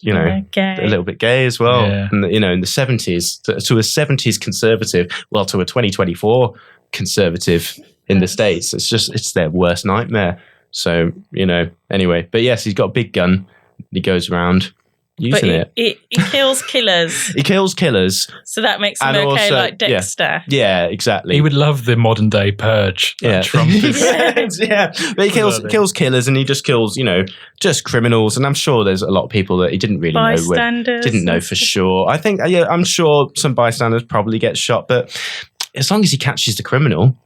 gay. A little bit gay as well. Yeah. And in the 70s, to a 70s conservative, well, to a 2024 conservative in the States, it's their worst nightmare. So, anyway, but yes, he's got a big gun. He goes around using it. He kills killers. He kills killers. So that makes him okay, also, like Dexter. Yeah, exactly. He would love the modern day purge. Trump is. Yeah. But he kills killers, and he just kills, just criminals. And I'm sure there's a lot of people that he didn't really know for sure. I think, I'm sure some bystanders probably get shot, but as long as he catches the criminal.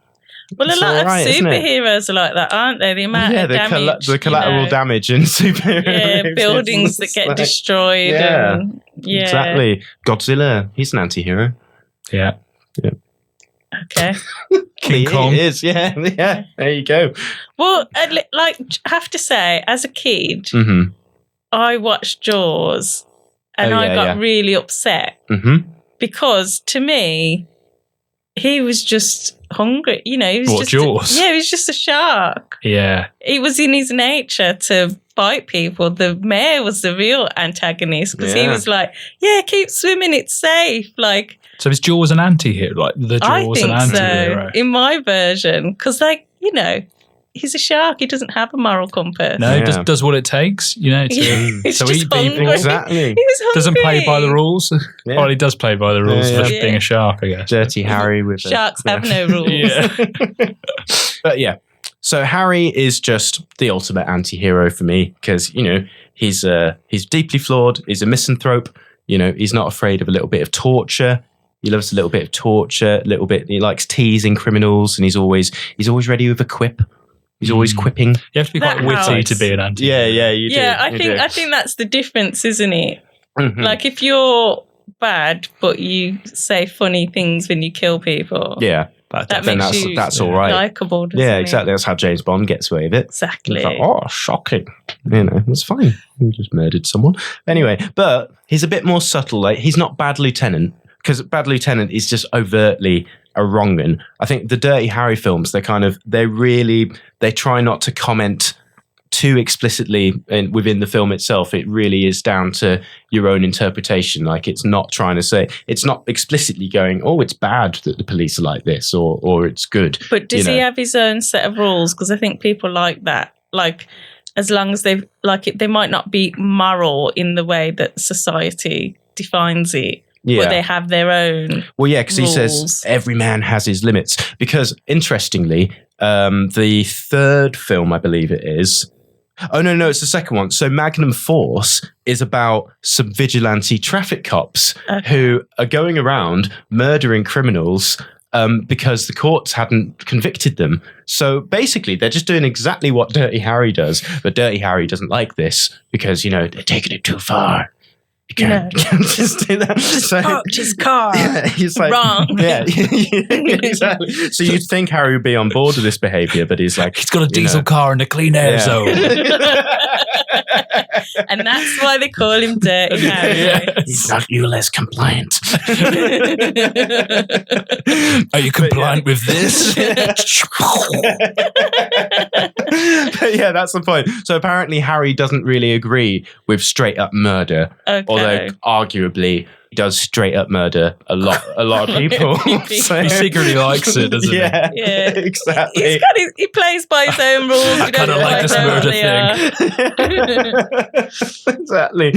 Well, a lot of superheroes are like that, aren't they? The amount of damage. The collateral damage in superhero movies. Buildings that get destroyed. Yeah, exactly. Godzilla, he's an anti-hero. Yeah. Okay. King Kong. He is, yeah. There you go. Well, I have to say, as a kid, I watched Jaws and I got really upset because to me, he was just hungry. You know, he was Jaws? He was just a shark. Yeah. It was in his nature to bite people. The mayor was the real antagonist because he was like, keep swimming, it's safe. Like, so is Jaws an anti-hero? Like the Jaws an anti-hero? So, in my version, because he's a shark. He doesn't have a moral compass. No, does what it takes, to eat people. Exactly. He was hungry. Doesn't play by the rules. Yeah. Well, he does play by the rules for being a shark, I guess. Dirty Harry with sharks have no rules. But yeah. So Harry is just the ultimate anti-hero for me because, he's deeply flawed. He's a misanthrope. He's not afraid of a little bit of torture. He loves a little bit of torture, he likes teasing criminals, and he's always ready with a quip. He's always quipping. You have to be quite witty to be an anti. Yeah, you do. Yeah, I think that's the difference, isn't it? Mm-hmm. Like if you're bad, but you say funny things when you kill people. Yeah. That makes you all right. Likeable, doesn't it? Exactly. That's how James Bond gets away with it. Exactly. It's like, oh, shocking. It's fine. He just murdered someone. Anyway, but he's a bit more subtle. Like he's not Bad Lieutenant, because Bad Lieutenant is just overtly a wrong'un. I think the Dirty Harry films, they try not to comment too explicitly within the film itself. It really is down to your own interpretation. Like it's not explicitly going, oh, it's bad that the police are like this, or it's good. But does he have his own set of rules? Because I think people like that. Like as long as they like it, they might not be moral in the way that society defines it. Yeah. But they have their own. Well, yeah, because he says every man has his limits. Because interestingly, the third film, I believe it is. Oh, no, it's the second one. So Magnum Force is about some vigilante traffic cops who are going around murdering criminals because the courts hadn't convicted them. So basically, they're just doing exactly what Dirty Harry does. But Dirty Harry doesn't like this because, they're taking it too far. You can't just do that. Just parked his car. Yeah, he's like, wrong. Yeah, exactly. So you'd think Harry would be on board with this behaviour, but he's like, he's got a diesel car in a clean air zone. And that's why they call him Dirty Harry. Yeah. He's not ULEZ compliant. Are you compliant with this? But yeah, that's the point. So apparently Harry doesn't really agree with straight up murder. Okay. Although arguably he does straight up murder a lot of people. So, he secretly likes it, doesn't he? Yeah, exactly. He plays by his own rules. I kind of like this murder thing. Exactly.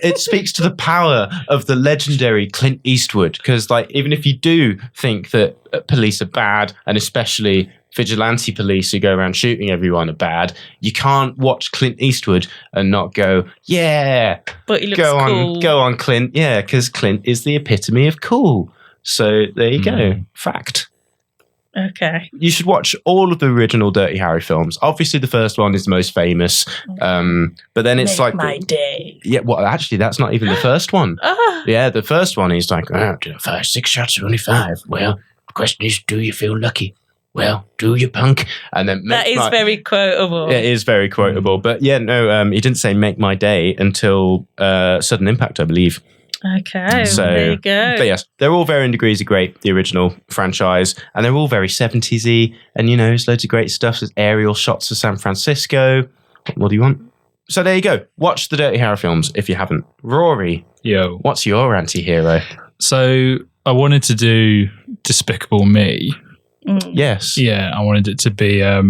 It speaks to the power of the legendary Clint Eastwood, because even if you do think that police are bad, and especially vigilante police who go around shooting everyone are bad, you can't watch Clint Eastwood and not go, yeah, but he looks cool. Go on, Clint. Yeah, because Clint is the epitome of cool. So there you go. Fact. Okay. You should watch all of the original Dirty Harry films. Obviously, the first one is the most famous. But then it's Make my day. Yeah, well, actually, that's not even the first one. Yeah, the first one is like, 6 shots, only 5. Well, the question is, do you feel lucky? Well, do you, punk? And then that is very quotable. It is very quotable. But yeah, no, he didn't say make my day until Sudden Impact, I believe. Okay, so there you go. But yes, they're all varying degrees of great, the original franchise, and they're all very 70s-y, and there's loads of great stuff. There's aerial shots of San Francisco. What do you want? So there you go. Watch the Dirty Harry films if you haven't. Rory, what's your anti-hero? So I wanted to do Despicable Me. Yes. Yeah, I wanted it to be, I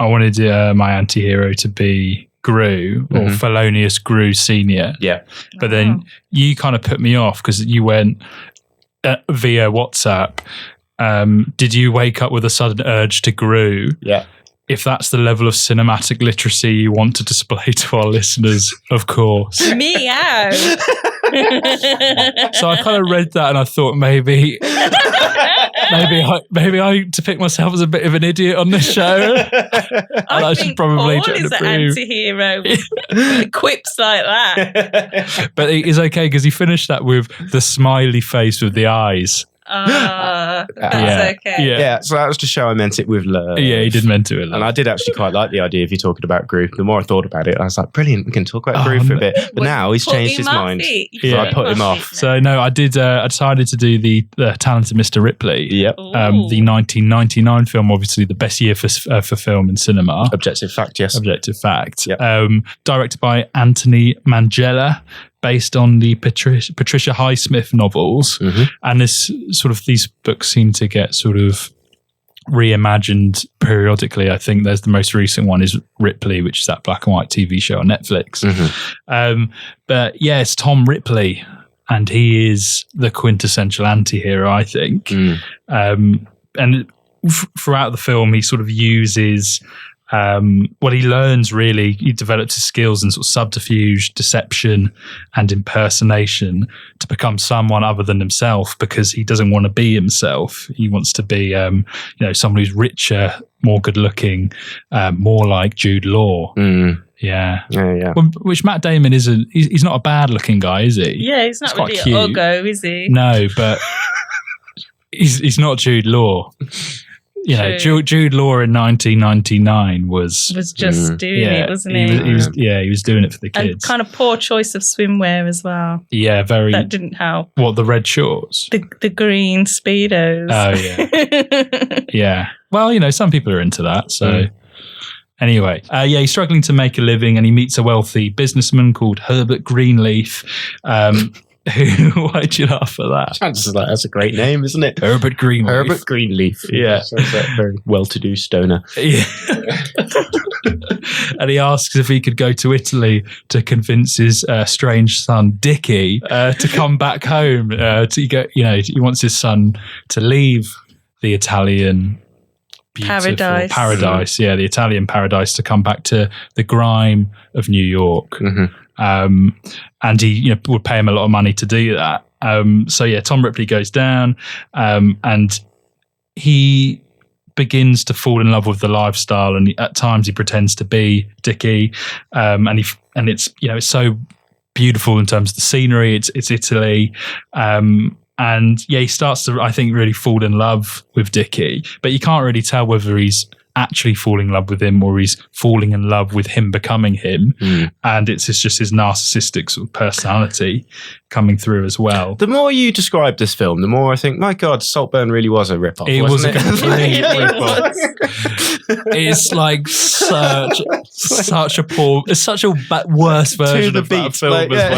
wanted my anti-hero to be Gru, or Felonious Gru Senior. Yeah. But then you kind of put me off because you went via WhatsApp. Did you wake up with a sudden urge to Gru? Yeah. If that's the level of cinematic literacy you want to display to our listeners, of course. Meow. So I kind of read that and I thought maybe maybe I depict myself as a bit of an idiot on this show. I think Paul is an anti-hero with quips like that. But it is okay because he finished that with the smiley face with the eyes. That's okay. Yeah, so that was to show I meant it with love. Yeah, he did meant it with love. And I did actually quite like the idea of you talking about Gru. The more I thought about it, I was like, brilliant, we can talk about Gru for a bit. But now he's changed his mind. So I put him off. So no, I decided to do the Talented Mr. Ripley. Yep. The 1999 film, obviously the best year for film and cinema. Objective fact, yes. Objective fact. Yep. Directed by Anthony Manghella, based on the Patricia Highsmith novels. Mm-hmm. And these books seem to get sort of reimagined periodically. I think there's the most recent one is Ripley, which is that black and white TV show on Netflix. Mm-hmm. But yeah, it's Tom Ripley, and he is the quintessential anti-hero, I think. And throughout the film, he sort of uses what he learns, really, he develops his skills in sort of subterfuge, deception, and impersonation to become someone other than himself, because he doesn't want to be himself. He wants to be, someone who's richer, more good-looking, more like Jude Law. Yeah. Which Matt Damon isn't. He's not a bad-looking guy, is he? Yeah, he's not really a Uggo, is he? No, but he's not Jude Law. You know, Jude Law in 1999 was just doing it, wasn't he? He was doing it for the kids. And kind of poor choice of swimwear as well. Yeah, very. That didn't help. What, the red shorts? The green Speedos. Oh, yeah. Yeah. Well, some people are into that, so... Anyway, he's struggling to make a living, and he meets a wealthy businessman called Herbert Greenleaf, why'd you laugh at that? That's a great name, isn't it? Herbert Greenleaf. Herbert Greenleaf. Yeah. Sounds like a very well-to-do stoner. Yeah. And he asks if he could go to Italy to convince his strange son, Dickie, to come back home. He wants his son to leave the Italian paradise. Yeah, the Italian paradise, to come back to the grime of New York. Mm-hmm. And he would pay him a lot of money to do that. Tom Ripley goes down, and he begins to fall in love with the lifestyle, and at times he pretends to be Dickie, and it's it's so beautiful in terms of the scenery. It's Italy, and he starts to, I think, really fall in love with Dickie, but you can't really tell whether he's actually falling in love with him or he's falling in love with him becoming him. And it's just his narcissistic sort of personality coming through as well. The more you describe this film, the more I think, my God, Saltburn really was a rip-off. It was a complete rip-off. It's like such a poor, it's such a worse version of that film as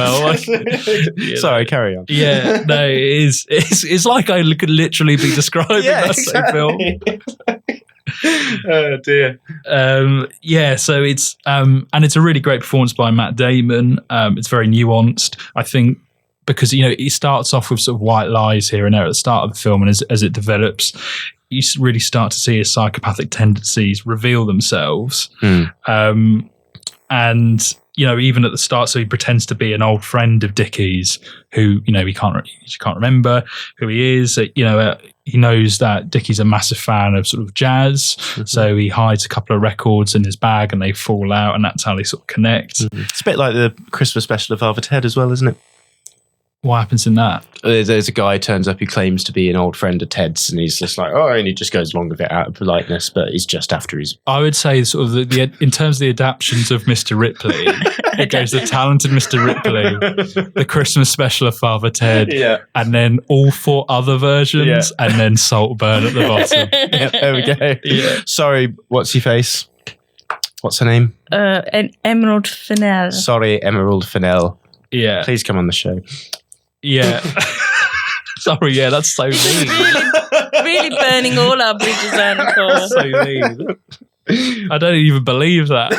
well. Sorry, carry on. Yeah, no, it is. It's like I could literally be describing that same film. Oh dear. So it's and it's a really great performance by Matt Damon. It's very nuanced, I think, because he starts off with sort of white lies here and there at the start of the film, and as it develops, you really start to see his psychopathic tendencies reveal themselves. And even at the start, so he pretends to be an old friend of Dickie's, who he can't remember who he is. He knows that Dickie's a massive fan of sort of jazz, so he hides a couple of records in his bag, and they fall out, and that's how they sort of connect. It's a bit like the Christmas special of Father Ted as well, isn't it? What happens in that? There's a guy who turns up who claims to be an old friend of Ted's, and he's just like, and he just goes along with it out of politeness, but he's just after his... I would say sort of in terms of the adaptions of Mr. Ripley, it goes the Talented Mr. Ripley, the Christmas special of Father Ted, and then all 4 other versions, and then Saltburn at the bottom. There we go. Yeah. Sorry, what's your face? What's her name? An Emerald Fennell. Sorry, Emerald Fennell. Yeah. Please come on the show. Yeah. Sorry, that's so mean. Really burning all our bridges, Uncle. So mean. I don't even believe that.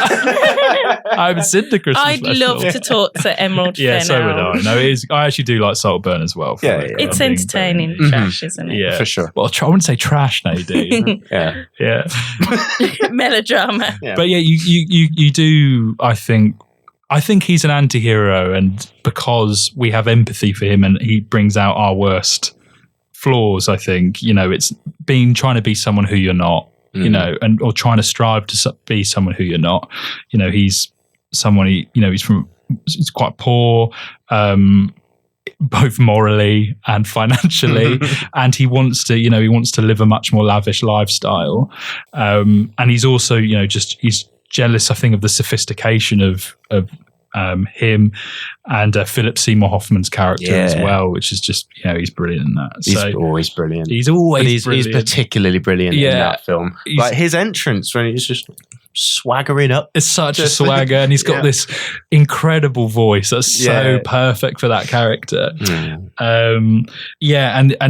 I haven't seen the Christmas I'd special. love to talk to Emerald Fennell. Yeah, so would I. No, I actually do like Saltburn as well. It's entertaining trash, isn't it? Yeah, for sure. Well, I wouldn't say trash, Nadine. Yeah. Melodrama. Yeah. But you do, I think he's an anti-hero, and because we have empathy for him, and he brings out our worst flaws, I think. It's trying to be someone who you're not, or trying to strive to be someone who you're not. He's someone, he's quite poor, both morally and financially, and he wants to live a much more lavish lifestyle. And he's also, he's jealous, I think, of the sophistication of him and Philip Seymour Hoffman's character as well, which is just, he's brilliant in that. He's always brilliant. He's always brilliant. He's particularly brilliant in that film. Like his entrance when he's just swaggering up. It's such a swagger, and he's got this incredible voice that's so perfect for that character. And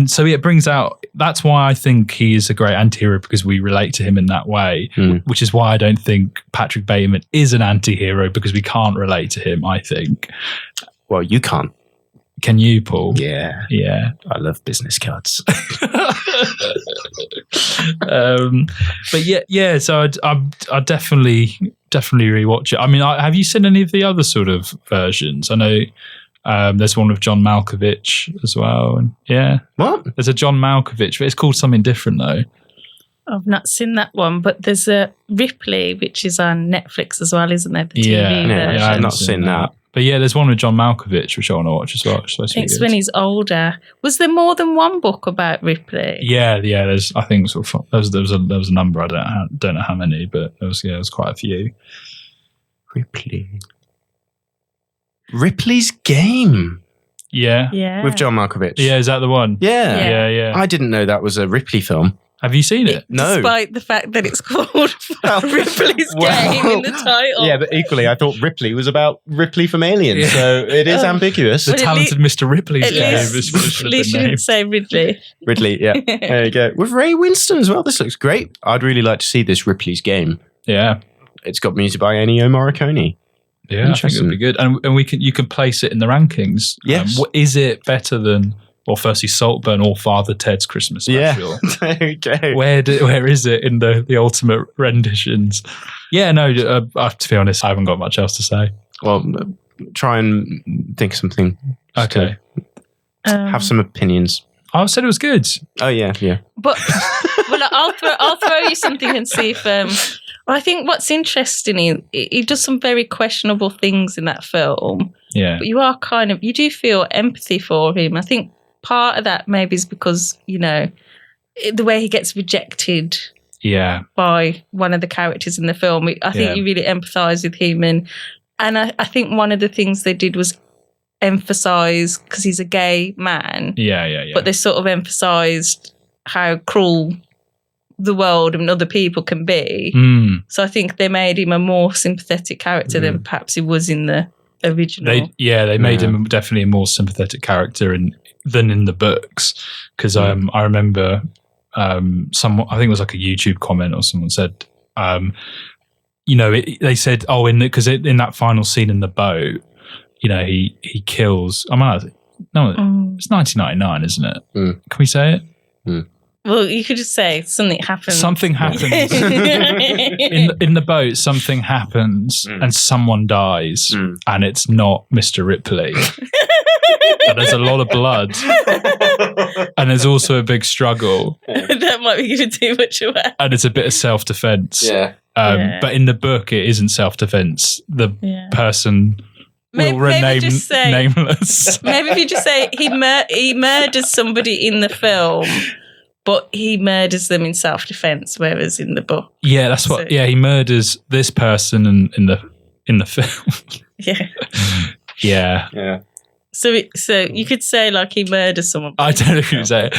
so it brings out, that's why I think he is a great anti-hero, because we relate to him in that way, which is why I don't think Patrick Bateman is an anti-hero, because we can't relate to him, I think. Well, you can't. Can you, Paul? Yeah. I love business cards. But so I'd definitely rewatch it. I mean, have you seen any of the other sort of versions? I know there's one with John Malkovich as well. And what? There's a John Malkovich, but it's called something different though. I've not seen that one, but there's a Ripley, which is on Netflix as well, isn't there? The TV version. I've not seen that. But there's one with John Malkovich, which I want to watch as well. It's when he's older. Was there more than one book about Ripley? Yeah. There's, I think, there was a number. I don't know how many, but there was quite a few. Ripley's Game. Yeah. With John Malkovich. Yeah, is that the one? Yeah. I didn't know that was a Ripley film. Have you seen it? No. Despite the fact that it's called Ripley's Game in the title. Yeah, but equally, I thought Ripley was about Ripley from Aliens, so it is ambiguous. The talented Mr. Ripley's Game. At least you didn't say Ridley. Ridley, yeah. There you go. With Ray Winston as well. This looks great. I'd really like to see this Ripley's Game. Yeah. It's got music by Ennio Morricone. Yeah, I think it'll be good. And you can place it in the rankings. Yes. Is it better than... Or firstly, Saltburn or Father Ted's Christmas Special. Yeah, there you go. Where is it in the ultimate renditions? Yeah, no, to be honest, I haven't got much else to say. Well, try and think of something. Okay. Have some opinions. I said it was good. Oh, yeah. But I'll throw you something and see if... I think what's interesting is he does some very questionable things in that film. Yeah. But you do feel empathy for him. I think part of that maybe is because, the way he gets rejected by one of the characters in the film. I think you really empathise with him. And I think one of the things they did was emphasise, because he's a gay man. Yeah. But they sort of emphasised how cruel the world and other people can be. So I think they made him a more sympathetic character than perhaps he was in the original. They made him definitely a more sympathetic character than in the books, because I remember someone, I think it was like a YouTube comment or someone said, they said, because in that final scene in the boat, he kills. It's 1999, isn't it? Can we say it? Well, you could just say something happens. Something happens in the boat. Something happens, and someone dies, and it's not Mr. Ripley. And there's a lot of blood, and there's also a big struggle. That might be giving too much away. And it's a bit of self-defense. Yeah. But in the book, it isn't self-defense. The person will remain nameless. Maybe if you just say he murders somebody in the film, but he murders them in self-defense, whereas in the book, that's what. He murders this person in the film. Yeah. So you could say like he murders someone. I don't know if you say it.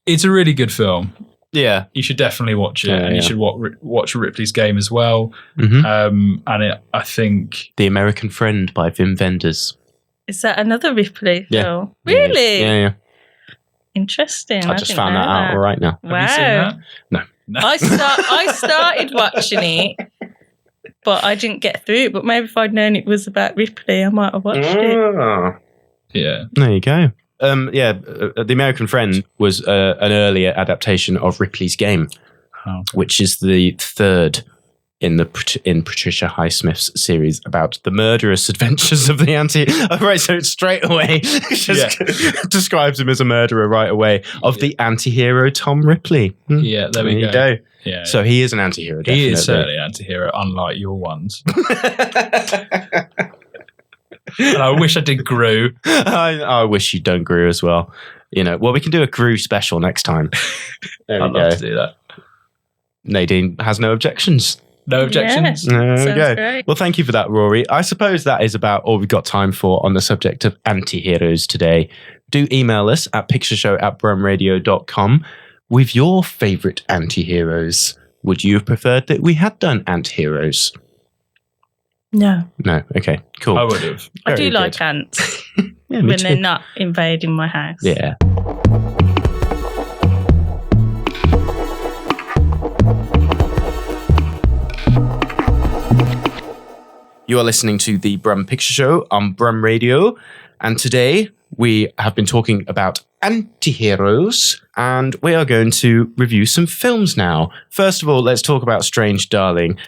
It's a really good film. Yeah, you should definitely watch it, and you should watch Ripley's Game as well. I think The American Friend by Wim Wenders. Is that another Ripley film? Yeah. Really? Yeah. Interesting. I just found that out right now. Wow. Have you seen that? No. I started watching it, but I didn't get through it. But maybe if I'd known it was about Ripley, I might have watched it. Yeah. There you go. The American Friend was an earlier adaptation of Ripley's Game, which is the third in Patricia Highsmith's series about the murderous adventures of the anti. Oh, right, so it's straight away just describes him as a murderer right away of the anti-hero Tom Ripley. Yeah, there we go. Yeah, so he is an anti-hero. Definitely. He is certainly an anti-hero, unlike your ones. And I wish I did Gru. I wish you don't Gru as well. Well, we can do a Gru special next time. I'd love to do that. Nadine has no objections. No objections? Yeah. There we go. Great. Well, thank you for that, Rory. I suppose that is about all we've got time for on the subject of anti-heroes today. Do email us at pictureshow@brumradio.com with your favourite anti-heroes. Would you have preferred that we had done anti-heroes? No. No? Okay, cool. I would have. I do like ants when they're not invading my house. Yeah. You are listening to the Brum Picture Show on Brum Radio, and today we have been talking about anti-heroes, and we are going to review some films now. First of all, let's talk about Strange Darling.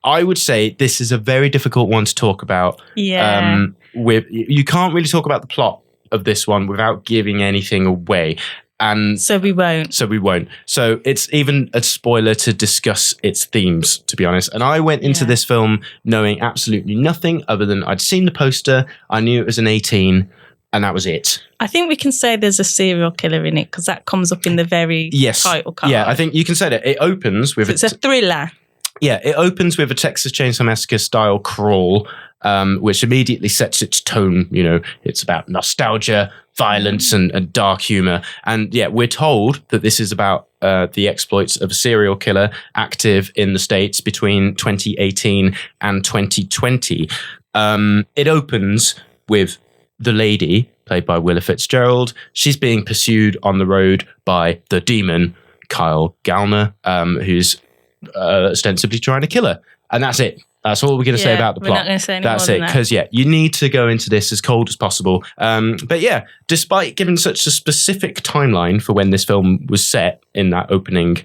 I would say this is a very difficult one to talk about. Yeah. You can't really talk about the plot of this one without giving anything away. And so we won't. So it's even a spoiler to discuss its themes, to be honest. And I went into this film knowing absolutely nothing other than I'd seen the poster, I knew it was an 18, and that was it. I think we can say there's a serial killer in it because that comes up in the very title card. Yeah, I think you can say that. It opens with... It's a thriller. Yeah, it opens with a Texas Chainsaw Massacre style crawl, which immediately sets its tone. It's about nostalgia, violence, and dark humor. And yeah, we're told that this is about the exploits of a serial killer active in the States between 2018 and 2020. It opens with the lady, played by Willa Fitzgerald. She's being pursued on the road by the demon, Kyle Gallner, who's ostensibly trying to kill her. And that's it. That's all we're going to say about the plot. We're not going to say any That's more it. than Because, you need to go into this as cold as possible. But yeah, despite giving such a specific timeline for when this film was set in that opening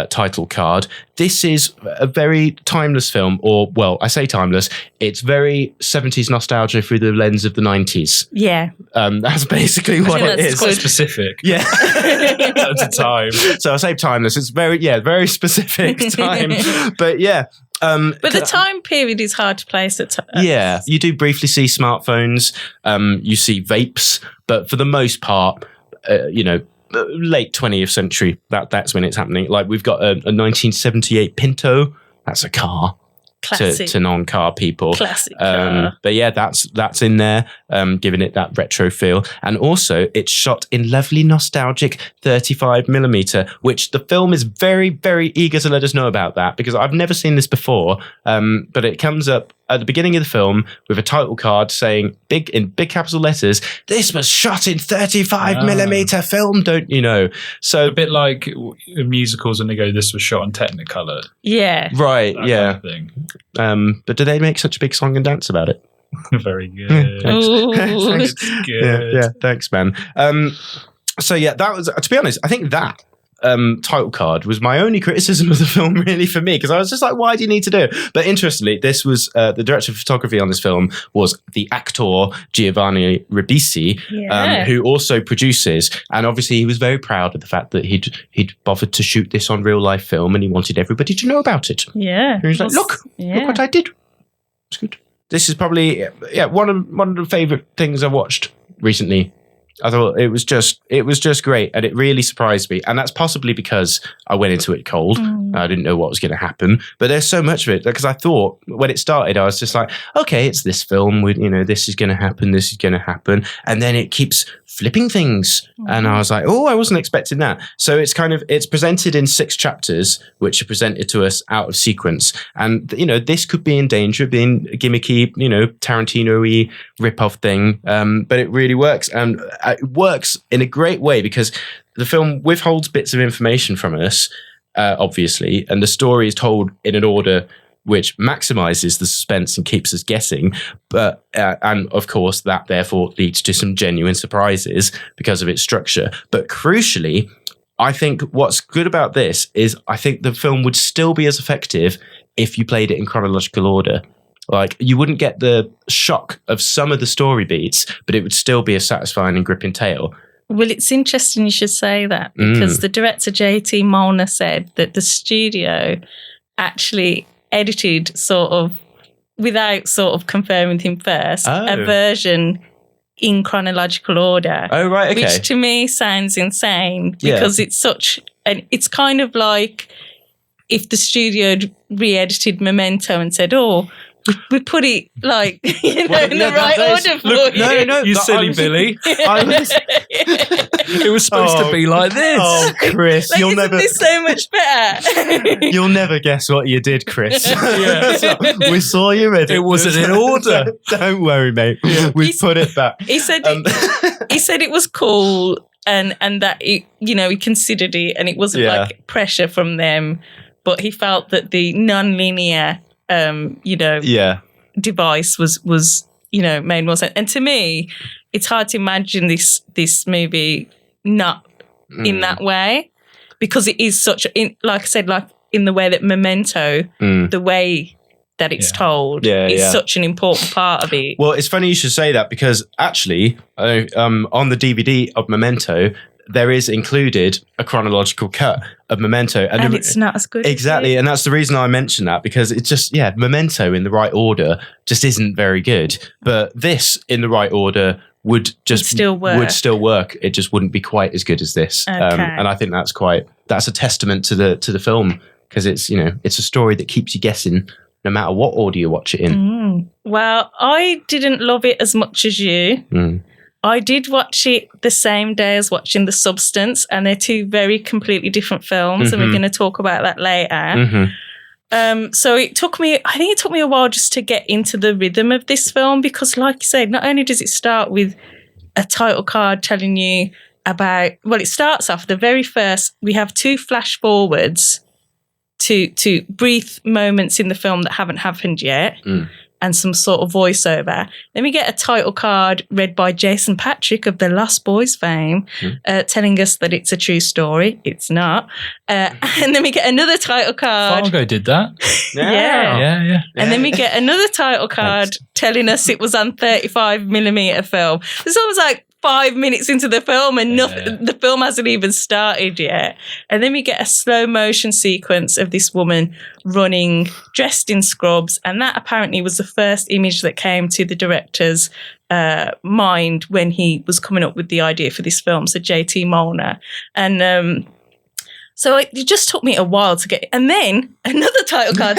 title card, this is a very timeless film, or, well, I say timeless, it's very 70s nostalgia through the lens of the 90s. Yeah. That's basically what it is. Quite specific. Yeah. At the time. So I say timeless. It's very specific time. But yeah. But the time period is hard to place at yeah, you do briefly see smartphones, you see vapes, but for the most part, late 20th century, that's when it's happening. Like we've got a 1978 Pinto, that's a car. To non-car people. Classic car. But yeah, that's in there, giving it that retro feel. And also, it's shot in lovely, nostalgic 35mm, which the film is very, very eager to let us know about that, because I've never seen this before. But it comes up at the beginning of the film with a title card saying, in big capital letters, this was shot in 35mm film, don't you know? So a bit like musicals, and they go, this was shot in Technicolor. Yeah. Right, yeah. Kind of thing. But do they make such a big song and dance about it? Very good. Thanks. Good. Yeah, thanks, man. So yeah, that was, to be honest, I think that title card was my only criticism of the film, really, for me, because I was just like, why do you need to do it? But interestingly, this was the director of photography on this film was the actor Giovanni Ribisi, who also produces, and obviously he was very proud of the fact that he'd bothered to shoot this on real life film, and he wanted everybody to know about it. Yeah, and he was like, look what I did. It's good. This is probably one of the favorite things I watched recently. I thought it was just great, and it really surprised me. And that's possibly because I went into it cold. I didn't know what was going to happen. But there's so much of it, because I thought when it started, I was just like, okay, it's this film with, this is going to happen, this is going to happen. And then it keeps flipping things. And I was like, oh, I wasn't expecting that. So it's presented in 6 chapters, which are presented to us out of sequence. And, this could be in danger of being a gimmicky, Tarantino-y rip-off thing. But it really works. And it works in a great way, because the film withholds bits of information from us, obviously, and the story is told in an order which maximizes the suspense and keeps us guessing. But and of course, that therefore leads to some genuine surprises because of its structure. But crucially, I think what's good about this is I think the film would still be as effective if you played it in chronological order. Like, you wouldn't get the shock of some of the story beats, but it would still be a satisfying and gripping tale. Well, it's interesting you should say that, because the director, J.T. Molnar, said that the studio actually edited sort of, without sort of confirming with him first, a version in chronological order. Oh, right, okay. Which to me sounds insane, because it's such, and it's kind of like if the studio had re-edited Memento and said, we put it like, in the right order for you. No, you silly Billy. It was supposed to be like this. Oh, Chris, you'll never. This so much better. You'll never guess what you did, Chris. We saw you edit. It wasn't in order. Don't worry, mate. We put it back. He said he said it was cool, and that it, he considered it, and it wasn't like pressure from them, but he felt that the non-linear device was made more sense. And to me, it's hard to imagine this movie not in that way, because it is such like I said, like in the way that Memento, the way that it's told is such an important part of it. Well, it's funny you should say that, because actually on the DVD of Memento, there is included a chronological cut of Memento. And it's not as good. Exactly. And that's the reason I mention that, because it's just, Memento in the right order just isn't very good. But this in the right order would still work. It just wouldn't be quite as good as this. Okay. And I think that's a testament to the film, because it's a story that keeps you guessing no matter what order you watch it in. Well, I didn't love it as much as you. I did watch it the same day as watching The Substance, and they're two very completely different films, and we're going to talk about that later. So I think it took me a while just to get into the rhythm of this film, because like you said, not only does it start with a title card telling you about, it starts off the very first, we have two flash forwards to brief moments in the film that haven't happened yet. And some sort of voiceover. Then we get a title card read by Jason Patric of the Lost Boys fame, telling us that it's a true story. It's not. And then we get another title card. Fargo did that. Yeah. And then we get another title card telling us it was on 35mm film. It's almost like 5 minutes into the film and the film hasn't even started yet. And then we get a slow motion sequence of this woman running dressed in scrubs. And that apparently was the first image that came to the director's mind when he was coming up with the idea for this film. So J.T. Molnar. And so it just took me a while to get, and then another title card,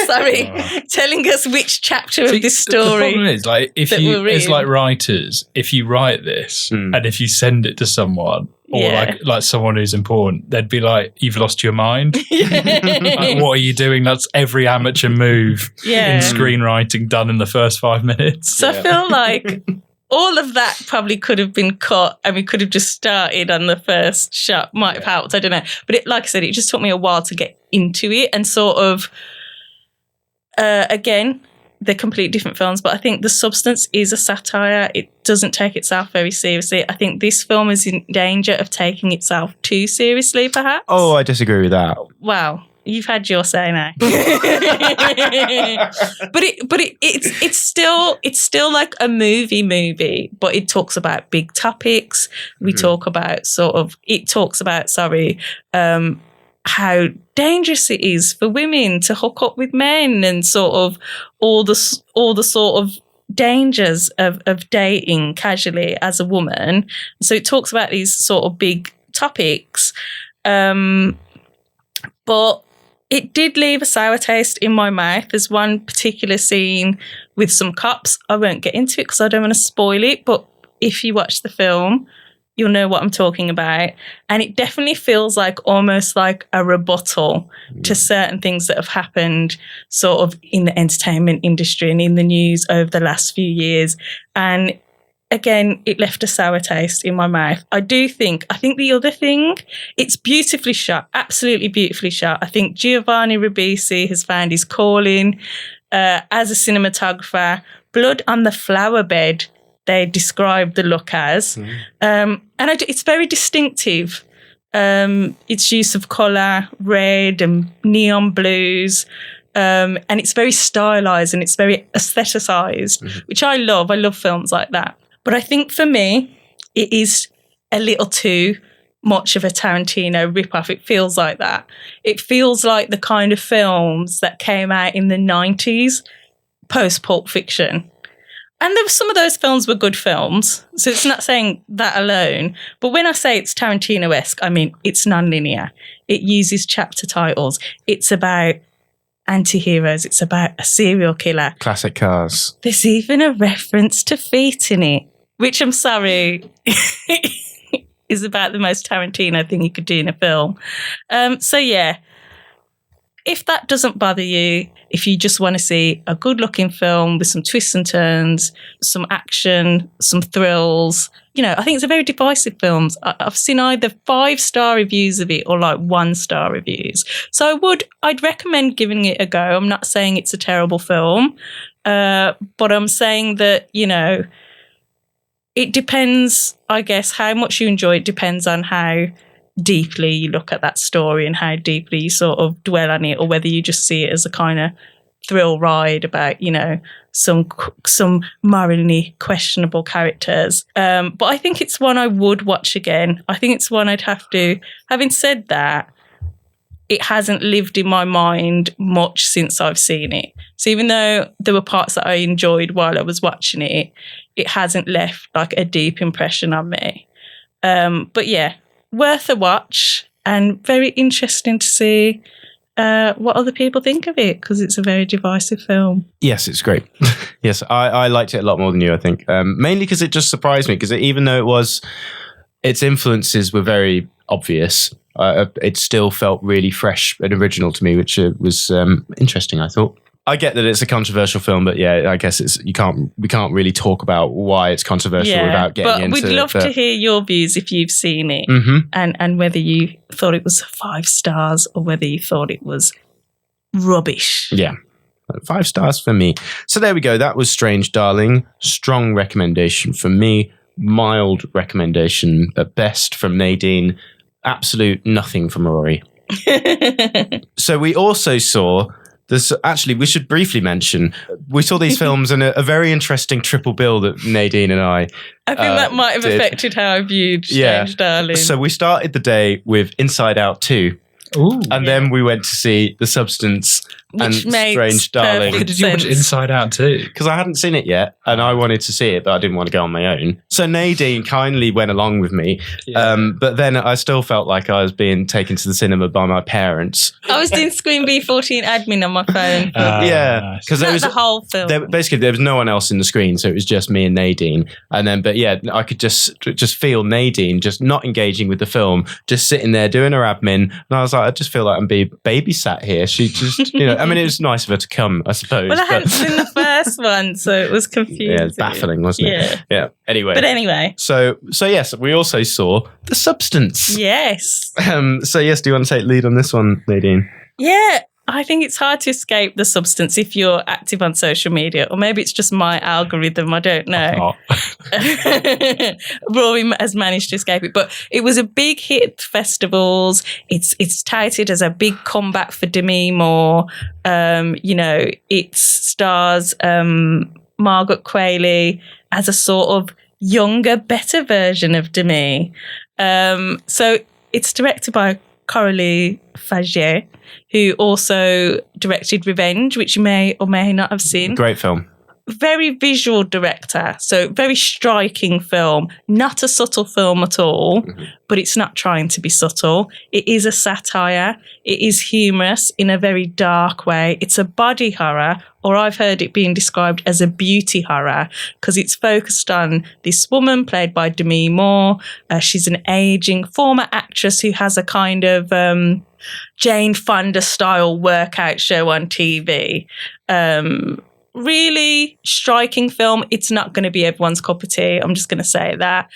telling us which chapter of this story. The problem is, like, it's like writers. If you write this and if you send it to someone, or like someone who's important, they'd be like, "You've lost your mind. Like, what are you doing?" That's every amateur move in screenwriting done in the first 5 minutes. So I feel like all of that probably could have been cut, and we could have just started on the first shot. Might have helped, I don't know. But like I said, it just took me a while to get into it, and sort of, again, they're completely different films, but I think The Substance is a satire. It doesn't take itself very seriously. I think this film is in danger of taking itself too seriously, perhaps. Oh, I disagree with that. Wow. You've had your say now. It's still like a movie, but it talks about big topics. It talks about how dangerous it is for women to hook up with men, and sort of all the sort of dangers of dating casually as a woman. So it talks about these sort of big topics. But it did leave a sour taste in my mouth. There's one particular scene with some cops. I won't get into it because I don't want to spoil it, but if you watch the film, you'll know what I'm talking about. And it definitely feels like almost like a rebuttal to certain things that have happened sort of in the entertainment industry and in the news over the last few years. And again, it left a sour taste in my mouth. I think the other thing, it's beautifully shot, absolutely beautifully shot. I think Giovanni Ribisi has found his calling as a cinematographer. Blood on the Flower Bed, they describe the look as. And it's very distinctive. its use of colour, red and neon blues. And it's very stylized and it's very aestheticized, which I love. I love films like that. But I think for me, it is a little too much of a Tarantino ripoff. It feels like that. It feels like the kind of films that came out in the 90s, post Pulp Fiction. And there were, some of those films were good films, so it's not saying that alone. But when I say it's Tarantino-esque, I mean it's non-linear. It uses chapter titles. It's about anti-heroes. It's about a serial killer. Classic cars. There's even a reference to feet in it, which I'm sorry is about the most Tarantino thing you could do in a film. So yeah, if that doesn't bother you, if you just want to see a good-looking film with some twists and turns, some action, some thrills, I think it's a very divisive film. I've seen either 5-star reviews of it or like 1-star reviews. So I'd recommend giving it a go. I'm not saying it's a terrible film, but I'm saying that, it depends, I guess, how much you enjoy it depends on how deeply you look at that story and how deeply you sort of dwell on it, or whether you just see it as a kind of thrill ride about, some morally questionable characters. But I think it's one I would watch again. I think it's one I'd have to. Having said that, it hasn't lived in my mind much since I've seen it. So even though there were parts that I enjoyed while I was watching it, it hasn't left like a deep impression on me. But yeah, worth a watch and very interesting to see what other people think of it, because it's a very divisive film. Yes, it's great. Yes, I liked it a lot more than you, I think. Mainly because it just surprised me, because even though its influences were very obvious, it still felt really fresh and original to me, which was interesting, I thought. I get that it's a controversial film, but yeah, I guess we can't really talk about why it's controversial without getting into it. But we'd love to hear your views if you've seen it, and whether you thought it was 5 stars or whether you thought it was rubbish. Yeah, 5 stars for me. So there we go. That was Strange Darling. Strong recommendation from me. Mild recommendation at best from Nadine. Absolute nothing from Rory. So we also saw... Actually, we should briefly mention, we saw these films in a very interesting triple bill that Nadine and I think that might have affected how I viewed Strange Darling. So we started the day with Inside Out 2. Ooh, and then we went to see The Substance and Strange Darling. Why did you watch Inside Out too? Because I hadn't seen it yet, and I wanted to see it, but I didn't want to go on my own. So Nadine kindly went along with me, but then I still felt like I was being taken to the cinema by my parents. I was doing Screen B14 admin on my phone. Because there was the whole film. There was no one else in the screen, so it was just me and Nadine. And then, but yeah, I could just feel Nadine just not engaging with the film, just sitting there doing her admin, and I was like, I just feel like I'm being babysat here. She just, I mean, it was nice of her to come, I suppose. Well, I hadn't seen the first one, so it was confusing. Yeah, it's baffling, wasn't it? Yeah. Anyway. So yes, we also saw The Substance. Yes. So yes, do you want to take lead on this one, Nadine? Yeah. I think it's hard to escape The Substance if you're active on social media, or maybe it's just my algorithm. I don't know. Rory has managed to escape it, but it was a big hit at festivals. It's touted as a big comeback for Demi Moore. It stars Margaret Qualley as a sort of younger, better version of Demi. So it's directed by Coralie Fagier, who also directed Revenge, which you may or may not have seen. Great film. Very visual director, so very striking film. Not a subtle film at all, but it's not trying to be subtle. It is a satire. It is humorous in a very dark way. It's a body horror, or I've heard it being described as a beauty horror, because it's focused on this woman played by Demi Moore. She's an aging former actress who has a kind of Jane Fonda-style workout show on TV. Really striking film. It's not going to be everyone's cup of tea. I'm just going to say that.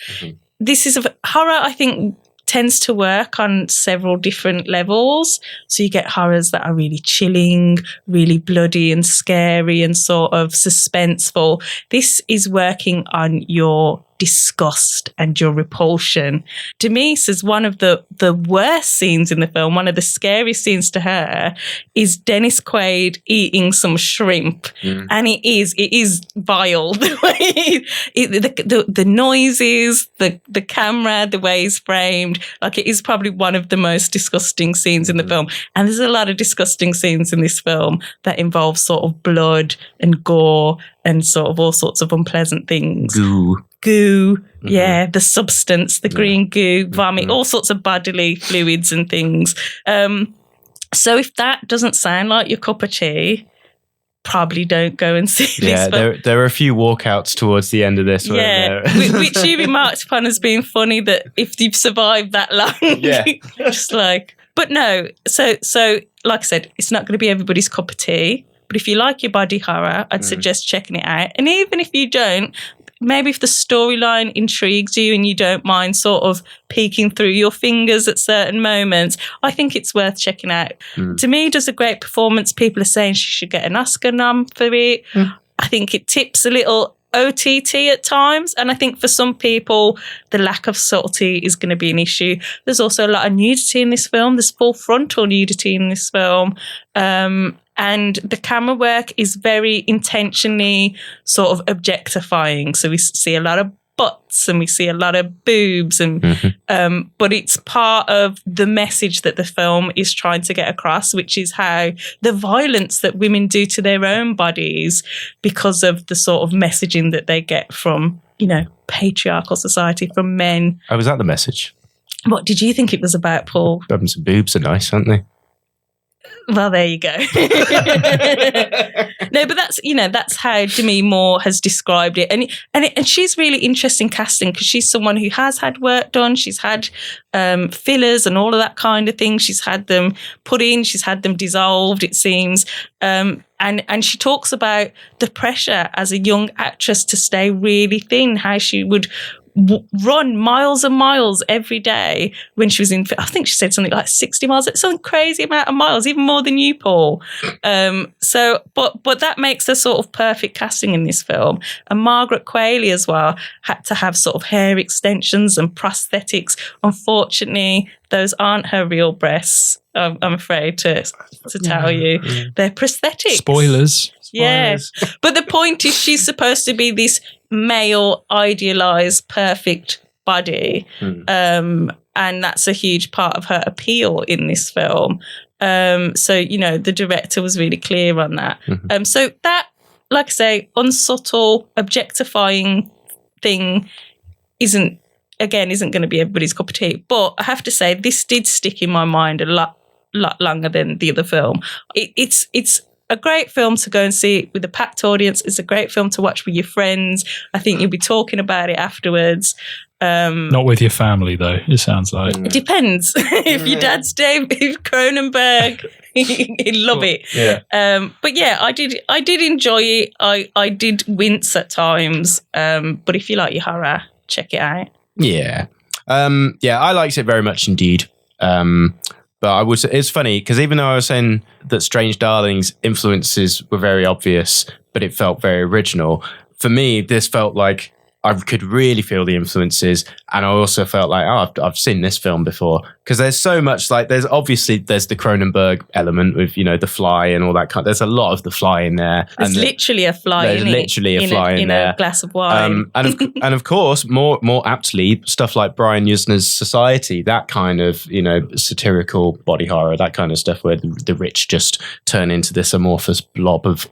This is horror, I think, tends to work on several different levels. So you get horrors that are really chilling, really bloody and scary and sort of suspenseful. This is working on your disgust and your repulsion. Denise is one of the worst scenes in the film. One of the scariest scenes to her is Dennis Quaid eating some shrimp, and it is vile. The way the noises, the camera, the way it's framed, like it is probably one of the most disgusting scenes in the film. And there's a lot of disgusting scenes in this film that involve sort of blood and gore and sort of all sorts of unpleasant things. Goo, yeah, the substance, the green goo, vomit, all sorts of bodily fluids and things. So if that doesn't sound like your cup of tea, probably don't go and see this film. There are a few walkouts towards the end of this. Which you remarked upon as being funny, that if you've survived that long, just like, but no. So like I said, it's not going to be everybody's cup of tea. But if you like your body horror, I'd suggest checking it out. And even if you don't, maybe if the storyline intrigues you and you don't mind sort of peeking through your fingers at certain moments, I think it's worth checking out. To me, does a great performance. People are saying she should get an Oscar nom for it. I think it tips a little OTT at times. And I think for some people, the lack of subtlety is going to be an issue. There's also a lot of nudity in this film. There's full frontal nudity in this film. And the camera work is very intentionally sort of objectifying. So we see a lot of butts and we see a lot of boobs, and but it's part of the message that the film is trying to get across, which is how the violence that women do to their own bodies because of the sort of messaging that they get from, you know, patriarchal society, from men. Oh, was that the message? What did you think it was about, Paul? Some boobs are nice, aren't they? Well, there you go. No, but that's how Demi Moore has described it, and she's really interesting casting, because she's someone who has had work done. She's had fillers and all of that kind of thing. She's had them put in. She's had them dissolved, it seems. And she talks about the pressure as a young actress to stay really thin, how she would run miles and miles every day when she was in, I think she said something like 60 miles. It's some crazy amount of miles, even more than you, Paul. But that makes her sort of perfect casting in this film. And Margaret Qualley as well had to have sort of hair extensions and prosthetics. Unfortunately, those aren't her real breasts. I'm afraid to tell you. They're prosthetics. Spoilers. Yeah. But the point is, she's supposed to be this male, idealized, perfect body. And that's a huge part of her appeal in this film. So, you know, the director was really clear on that. So that, like I say, unsubtle, objectifying thing isn't going to be everybody's cup of tea. But I have to say, this did stick in my mind a lot longer than the other film. It's a great film to go and see with a packed audience. It's a great film to watch with your friends. I think you'll be talking about it afterwards. Not with your family, though, it sounds like. It depends. If your dad's David Cronenberg, he'd love it. Yeah. But yeah, I did enjoy it. I did wince at times. But if you like your horror, check it out. Yeah. I liked it very much indeed. But it's funny because even though I was saying that Strange Darling's influences were very obvious, but it felt very original, for me, this felt like I could really feel the influences. And I also felt like, I've seen this film before. Because there's so much, like, there's the Cronenberg element with, you know, the fly and all that kind. There's a lot of the fly in there. There's literally a fly in a glass of wine. And of course, more aptly, stuff like Brian Yuzna's Society, that kind of, you know, satirical body horror, that kind of stuff where the rich just turn into this amorphous blob of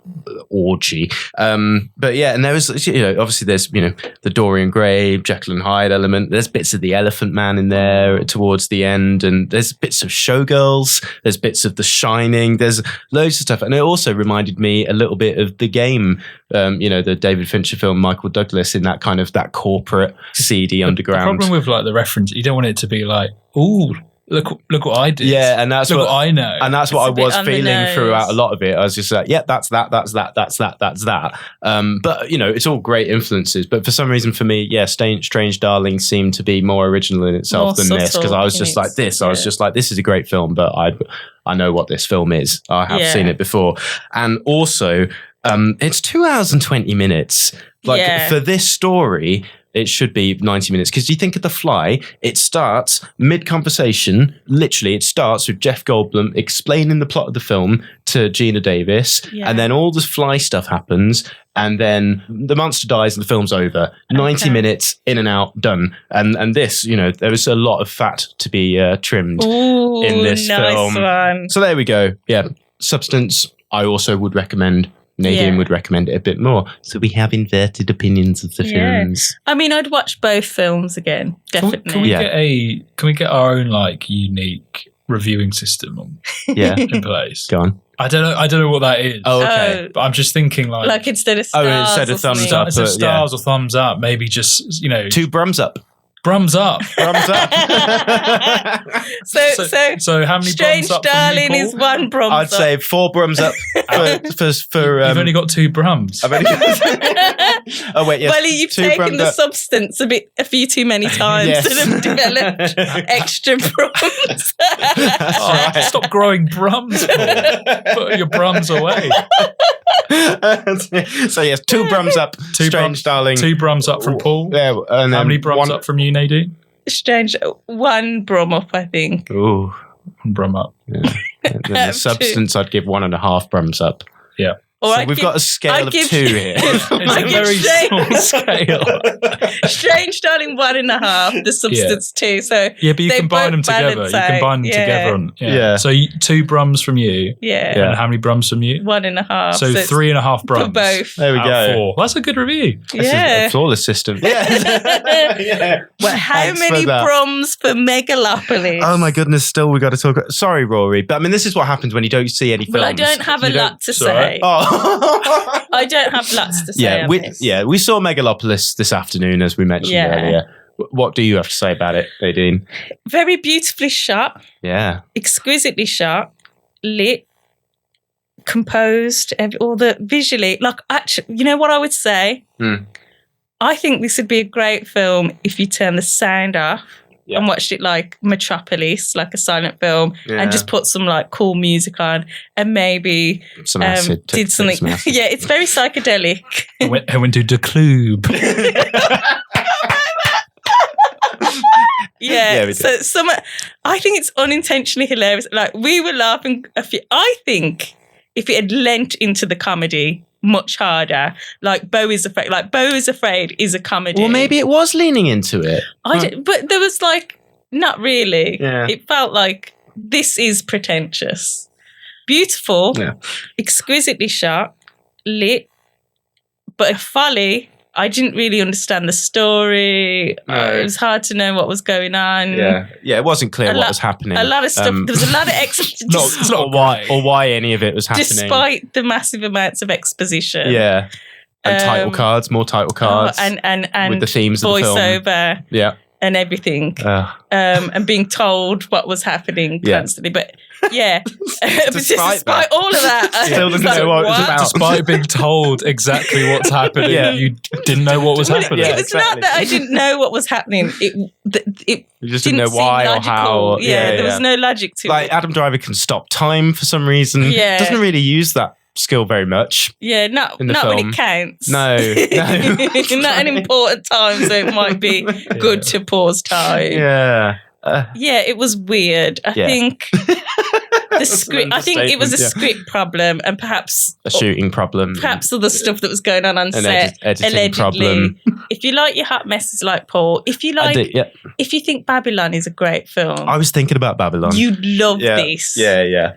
orgy. But yeah, and there was, you know, obviously there's, you know, the Dorian Gray, Jekyll and Hyde element. There's bits of the Elephant Man in there towards the end, and there's bits of Showgirls. There's bits of The Shining. There's loads of stuff, and it also reminded me a little bit of The Game. You know, the David Fincher film, Michael Douglas, in that kind of that corporate, seedy underground. The problem with like the reference, you don't want it to be like, ooh, look what I did. Yeah, and that's what I know. And that's what I was feeling throughout a lot of it. I was just like, yeah, that's that. But, you know, it's all great influences. But for some reason for me, yeah, Strange Darling seemed to be more original in itself than this. Because I was just like this. I was just like, this is a great film, but I know what this film is. I have seen it before. And also, it's 2 hours and 20 minutes. Like, for this story, it should be 90 minutes. Because you think of The Fly, it starts mid-conversation. Literally, it starts with Jeff Goldblum explaining the plot of the film to Gina Davis. Yeah. And then all the Fly stuff happens. And then the monster dies and the film's over. 90 minutes, in and out, done. And this, there was a lot of fat to be trimmed in this film. One. So there we go. Yeah. Substance, I also would recommend. Nadine would recommend it a bit more. So we have inverted opinions of the films. I mean, I'd watch both films again, definitely. Can we get our own unique reviewing system in place? Go on. I don't know what that is. Oh, okay. But I'm just thinking like instead of stars, instead of thumbs up, instead of stars or thumbs up, maybe just 2 Brums Up. Brums Up. Brums Up. so how many Strange Brums Up Darling from you, is 1 Brums I'd Up. say 4 Brums Up for You've only got 2 Brums. I've only oh wait, yes. Well, you've taken the substance a few too many times and have developed extra Brums. Right. Stop growing Brums. Put your Brums away. So yes, 2 Brums Up. Strange Darling. 2 Brums Up from Paul. Yeah, and how many Brums up from you, Nadine? Strange, 1 Brum Up, I think. Ooh, 1 Brum Up. Yeah. And then the substance, I'd give 1.5 Brums Up. Yeah. So we've got a scale of 2 here. It's a very small scale. Strange Darling 1.5, the substance 2. So yeah, but you combine them together. Yeah. So 2 Brums from you. Yeah. And how many Brums from you? 1.5. So 3.5 Brums. For both. There we go. 4. That's a good review. That's a flawless system. Yeah. Well, how many Brums for Megalopolis? Oh my goodness! Still, we got to talk. Sorry, Rory, but I mean, this is what happens when you don't see any films. Well, I don't have a lot to say. I don't have lots to say. We saw Megalopolis this afternoon, as we mentioned earlier. What do you have to say about it, Nadine? Very beautifully shot. Yeah. Exquisitely shot, lit, composed, all the visually. Like, actually, you know what I would say? I think this would be a great film if you turn the sound off. Yeah. And watched it like Metropolis, like a silent film, and just put some like cool music on, and maybe some acid, did something. Yeah, it's very psychedelic. I went to the club. So I think it's unintentionally hilarious. Like, we were laughing. I think if it had lent into the comedy much harder, like Beau is Afraid. Like, Beau is Afraid is a comedy. Well, maybe it was leaning into it. But there was like, not really. Yeah. It felt like this is pretentious. Beautiful, exquisitely shot, lit, but a Folie. I didn't really understand the story. No. It was hard to know what was going on. Yeah, it wasn't clear what was happening. A lot of stuff. There was a lot of it's not why any of it was happening. Despite the massive amounts of exposition. Yeah. And title cards, more title cards. And with the themes of the film. Voiceover. Yeah. And everything. And being told what was happening constantly. But despite all of that, I still didn't know what it was about. Despite being told exactly what's happening, you didn't know what was happening. It was not that I didn't know what was happening. It you just didn't know why or how. There was no logic to it. Like, Adam Driver can stop time for some reason. Yeah. Doesn't really use that skill very much. Yeah, not when it counts. No. Not an important time, so it might be good to pause time. Yeah. It was weird. I think the script. I think it was a script problem, and perhaps a shooting problem. Perhaps all the stuff that was going on set. Editing allegedly. Problem. If you like your hot messes like Paul, if you think Babylon is a great film, I was thinking about Babylon. You'd love this. Yeah.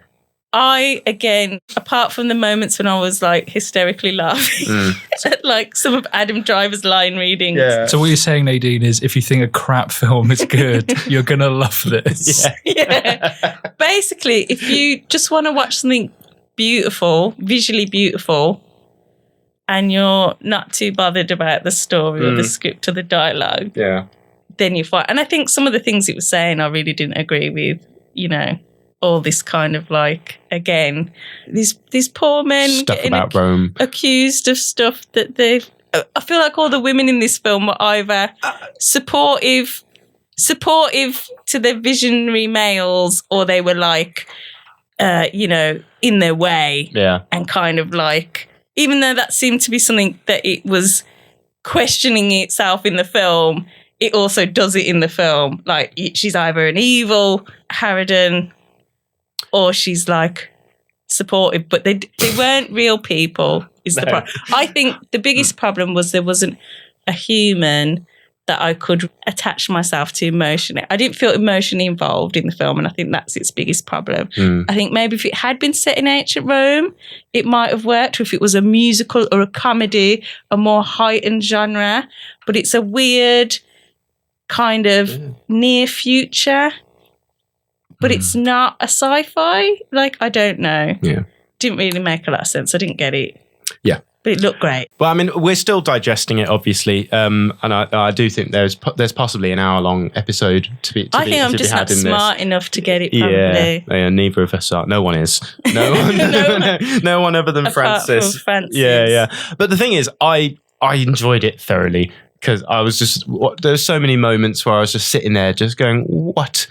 I, again, apart from the moments when I was like hysterically laughing at like some of Adam Driver's line readings. Yeah. So what you're saying, Nadine, is if you think a crap film is good, you're going to love this. Yeah. Basically, if you just want to watch something beautiful, visually beautiful, and you're not too bothered about the story or the script or the dialogue, then you're fine. And I think some of the things it was saying I really didn't agree with, all this kind of like, again, these poor men stuff getting about Rome, accused of stuff that they've. I feel like all the women in this film were either supportive to their visionary males, or they were like, in their way, and kind of like, even though that seemed to be something that it was questioning itself in the film, it also does it in the film. Like, she's either an evil harridan or she's like supportive, but they weren't real people is the problem. I think the biggest problem was there wasn't a human that I could attach myself to emotionally. I didn't feel emotionally involved in the film, and I think that's its biggest problem. I think maybe if it had been set in ancient Rome, it might have worked, or if it was a musical or a comedy, a more heightened genre. But it's a weird kind of near future, but it's not a sci-fi. Like, I don't know. Yeah. Didn't really make a lot of sense. I didn't get it. Yeah. But it looked great. Well, I mean, we're still digesting it, obviously, and I do think there's possibly an hour-long episode to be. I think I'm just not smart enough to get it. Probably. Yeah, neither of us are. No one is. No one. no one other than Francis. From Francis. Yeah. But the thing is, I enjoyed it thoroughly because I was just. There's so many moments where I was just sitting there, just going, "What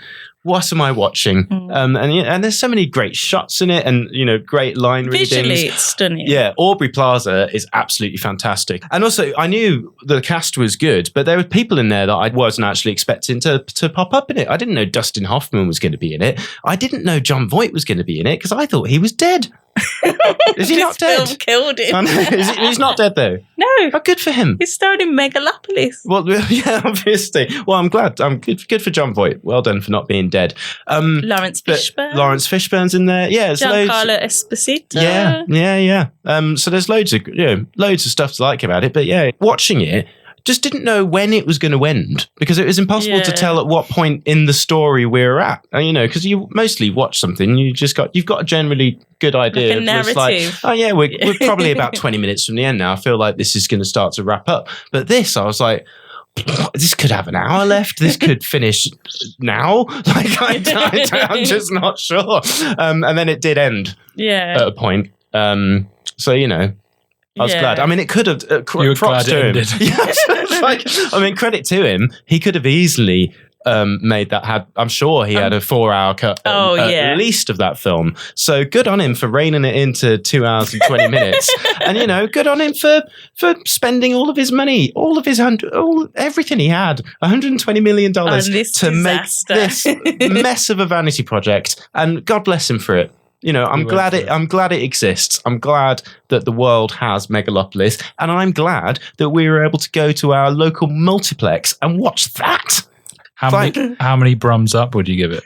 am I watching?" And there's so many great shots in it, and great line readings. Visually, it's stunning. Yeah, Aubrey Plaza is absolutely fantastic, and also I knew the cast was good, but there were people in there that I wasn't actually expecting to pop up in it. I didn't know Dustin Hoffman was going to be in it. I didn't know John Voight was going to be in it because I thought he was dead. Is he not dead? Film killed him. He's not dead though. No. Oh, good for him. He's starred in Megalopolis. Well, yeah, obviously. Well, I'm glad. I'm good for John Voight. Well done for not being dead. Lawrence Fishburne. Lawrence Fishburne's in there. Yeah, there's Giancarlo Esposito. Yeah. So there's loads of stuff to like about it. But yeah, watching it, just didn't know when it was going to end because it was impossible to tell at what point in the story we're at. Because you mostly watch something, you've got a generally good idea. Like a narrative. It's like, we're probably about 20 minutes from the end now. I feel like this is going to start to wrap up. But this, I was like, this could have an hour left. This could finish now. Like I'm just not sure. And then it did end. Yeah. At a point. I was glad. I mean, it could have. Props to him. Credit to him. He could have easily made that. I'm sure he had a 4-hour cut at least of that film. So good on him for reining it into 2 hours and 20 minutes. And good on him for spending all of his money, everything he had, $120 million to make this mess of a vanity project. And God bless him for it. I'm glad it exists. I'm glad that the world has Megalopolis, and I'm glad that we were able to go to our local multiplex and watch that. How many Brums Up would you give it?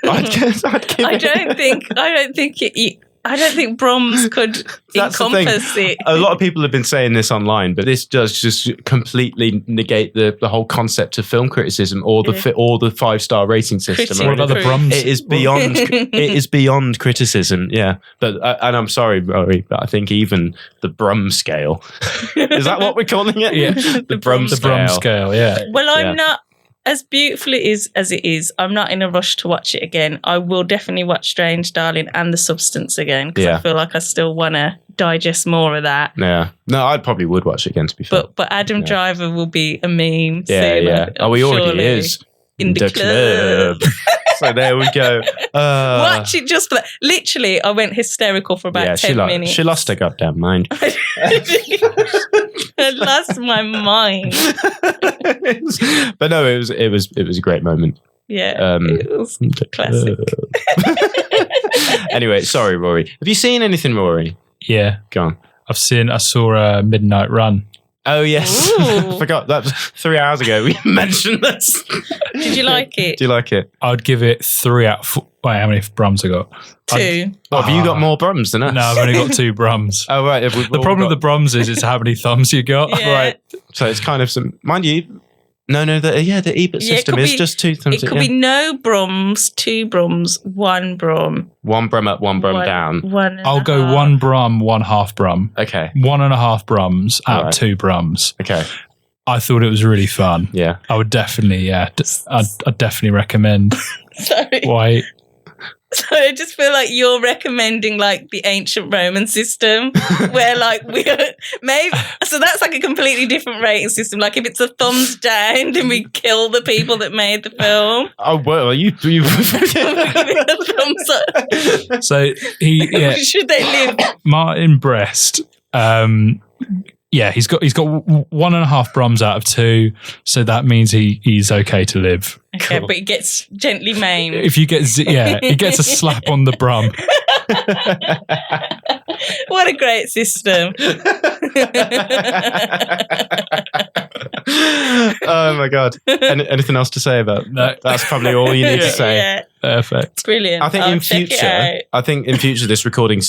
I don't think Brums could encompass it. A lot of people have been saying this online, but this does just completely negate the whole concept of film criticism or the 5-star rating system. What about the Brums? It is beyond criticism. Yeah, but and I'm sorry, Rory, but I think even the Brum scale is that what we're calling it? Yeah, the Brum scale. Yeah. Well, I'm not. As beautiful as it is, I'm not in a rush to watch it again. I will definitely watch Strange Darling and The Substance again because I feel like I still want to digest more of that. Yeah. No, I probably would watch it again, to be fair. But Adam Driver will be a meme soon. Yeah. Oh, he already is. In the club. So there we go. Watch it just for that. Literally, I went hysterical for about 10 minutes. She lost her goddamn mind. I lost my mind. But no, it was a great moment. Yeah, it was classic. Anyway, sorry, Rory. Have you seen anything, Rory? Yeah. Go on. I saw Midnight Run. Oh, yes. I forgot. That was 3 hours ago. We mentioned this. Did you like it? Do you like it? I'd give it 3 out of 4. Wait, how many Brums I got? 2. Have you got more Brums than us? No, I've only got 2 Brums. Oh, right. The problem with the Brums is how many thumbs you got. Yeah. Right. So it's kind of some... Mind you... No, the EBIT system is just 2 thumbs. It could be no Brums, 2 Brums, 1 Brum. 1 Brum up, 1 Brum down. I'll go 1 Brum, 1/2 Brum. Okay. 1.5 Brums out of 2 Brums. Okay. I thought it was really fun. Yeah. I would definitely, I'd definitely recommend. Sorry. Why? So I just feel like you're recommending like the ancient Roman system where like so that's like a completely different rating system. Like if it's a thumbs down, then we kill the people that made the film. Oh, well, you Thumbs up. So Should they live? Martin Brest Yeah, he's got 1.5 Brums out of 2, so that means he's okay to live. Okay, cool. But he gets gently maimed. If you get, he gets a slap on the brum. What a great system. Oh my God. Anything else to say about that? That's probably all you need to say. Yeah. Perfect. Brilliant. I think in future these recording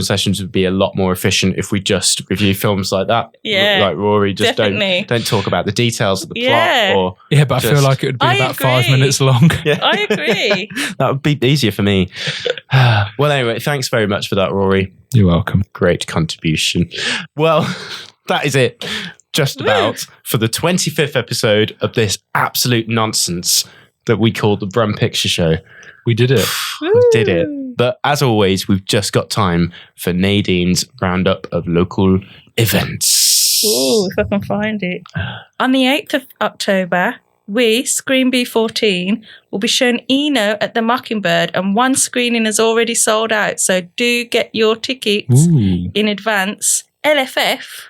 sessions would be a lot more efficient if we just review films like that. Yeah. Like Rory, just definitely. don't talk about the details of the plot but I feel like it would be about 5 minutes long. Yeah. I agree. That would be easier for me. Well, anyway, thanks very much for that, Rory. You're welcome. Great contribution. Well, that is it. Just about for the 25th episode of this absolute nonsense that we call the Brum Picture Show. We did it. We did it. But as always, we've just got time for Nadine's roundup of local events. Ooh, if I can find it. On the 8th of October, we, Screen B14, will be showing Eno at the Mockingbird, and one screening has already sold out, so do get your tickets in advance. LFF,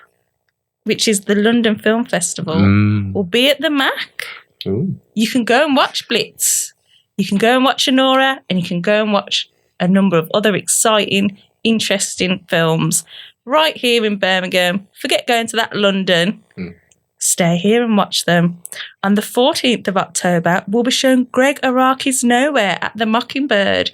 which is the London Film Festival, will be at the Mac. Ooh. You can go and watch Blitz. You can go and watch Honora, and you can go and watch a number of other exciting, interesting films right here in Birmingham. Forget going to that London. Stay here and watch them. On the 14th of October, we'll be showing Greg Araki's Nowhere at the Mockingbird.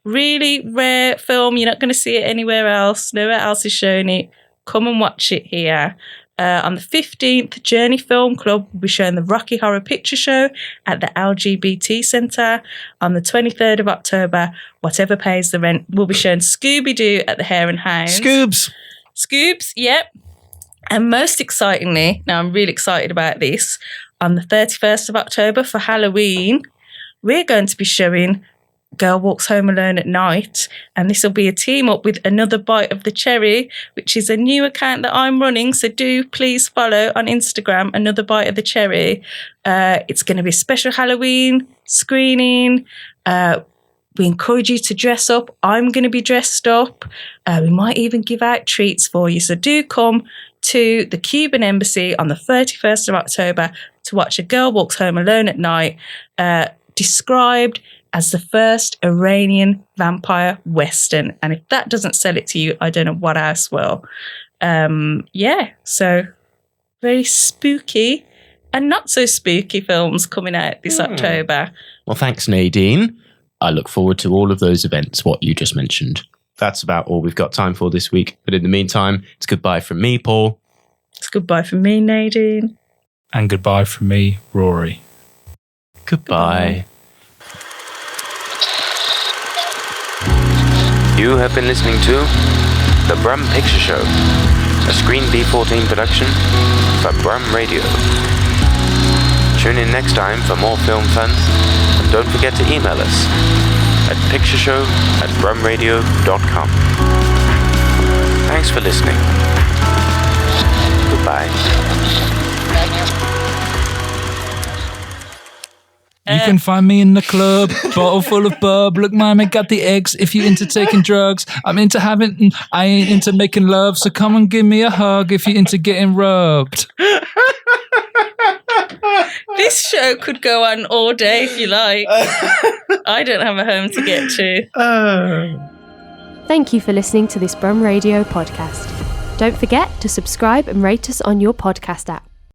Really rare film. You're not going to see it anywhere else. Nowhere else is showing it. Come and watch it here. On the 15th, Journey Film Club will be showing the Rocky Horror Picture Show at the LGBT Centre. On the 23rd of October, Whatever Pays the Rent will be showing Scooby-Doo at the Hare and Hounds. Scoobs, yep. And most excitingly, now I'm really excited about this, on the 31st of October for Halloween, we're going to be showing Girl Walks Home Alone at Night, and this will be a team up with Another Bite of the Cherry, which is a new account that I'm running, so do please follow on Instagram, Another Bite of the Cherry. It's going to be a special Halloween screening. We encourage you to dress up. I'm going to be dressed up. We might even give out treats for you, so do come to the Cuban Embassy on the 31st of October to watch A Girl Walks Home Alone at Night, described as the first Iranian vampire Western. And if that doesn't sell it to you, I don't know what else will. So very spooky and not so spooky films coming out this October. Well, thanks, Nadine. I look forward to all of those events, what you just mentioned. That's about all we've got time for this week. But in the meantime, it's goodbye from me, Paul. It's goodbye from me, Nadine. And goodbye from me, Rory. Goodbye. You have been listening to The Brum Picture Show, a Screen B14 production for Brum Radio. Tune in next time for more film fun, and don't forget to email us at pictureshow@brumradio.com. Thanks for listening. Goodbye. You can find me in the club, bottle full of bub. Look, mommy, got the eggs. If you into taking drugs, I'm into having. I ain't into making love. So come and give me a hug if you into getting rubbed. This show could go on all day if you like. I don't have a home to get to. Thank you for listening to this Brum Radio podcast. Don't forget to subscribe and rate us on your podcast app.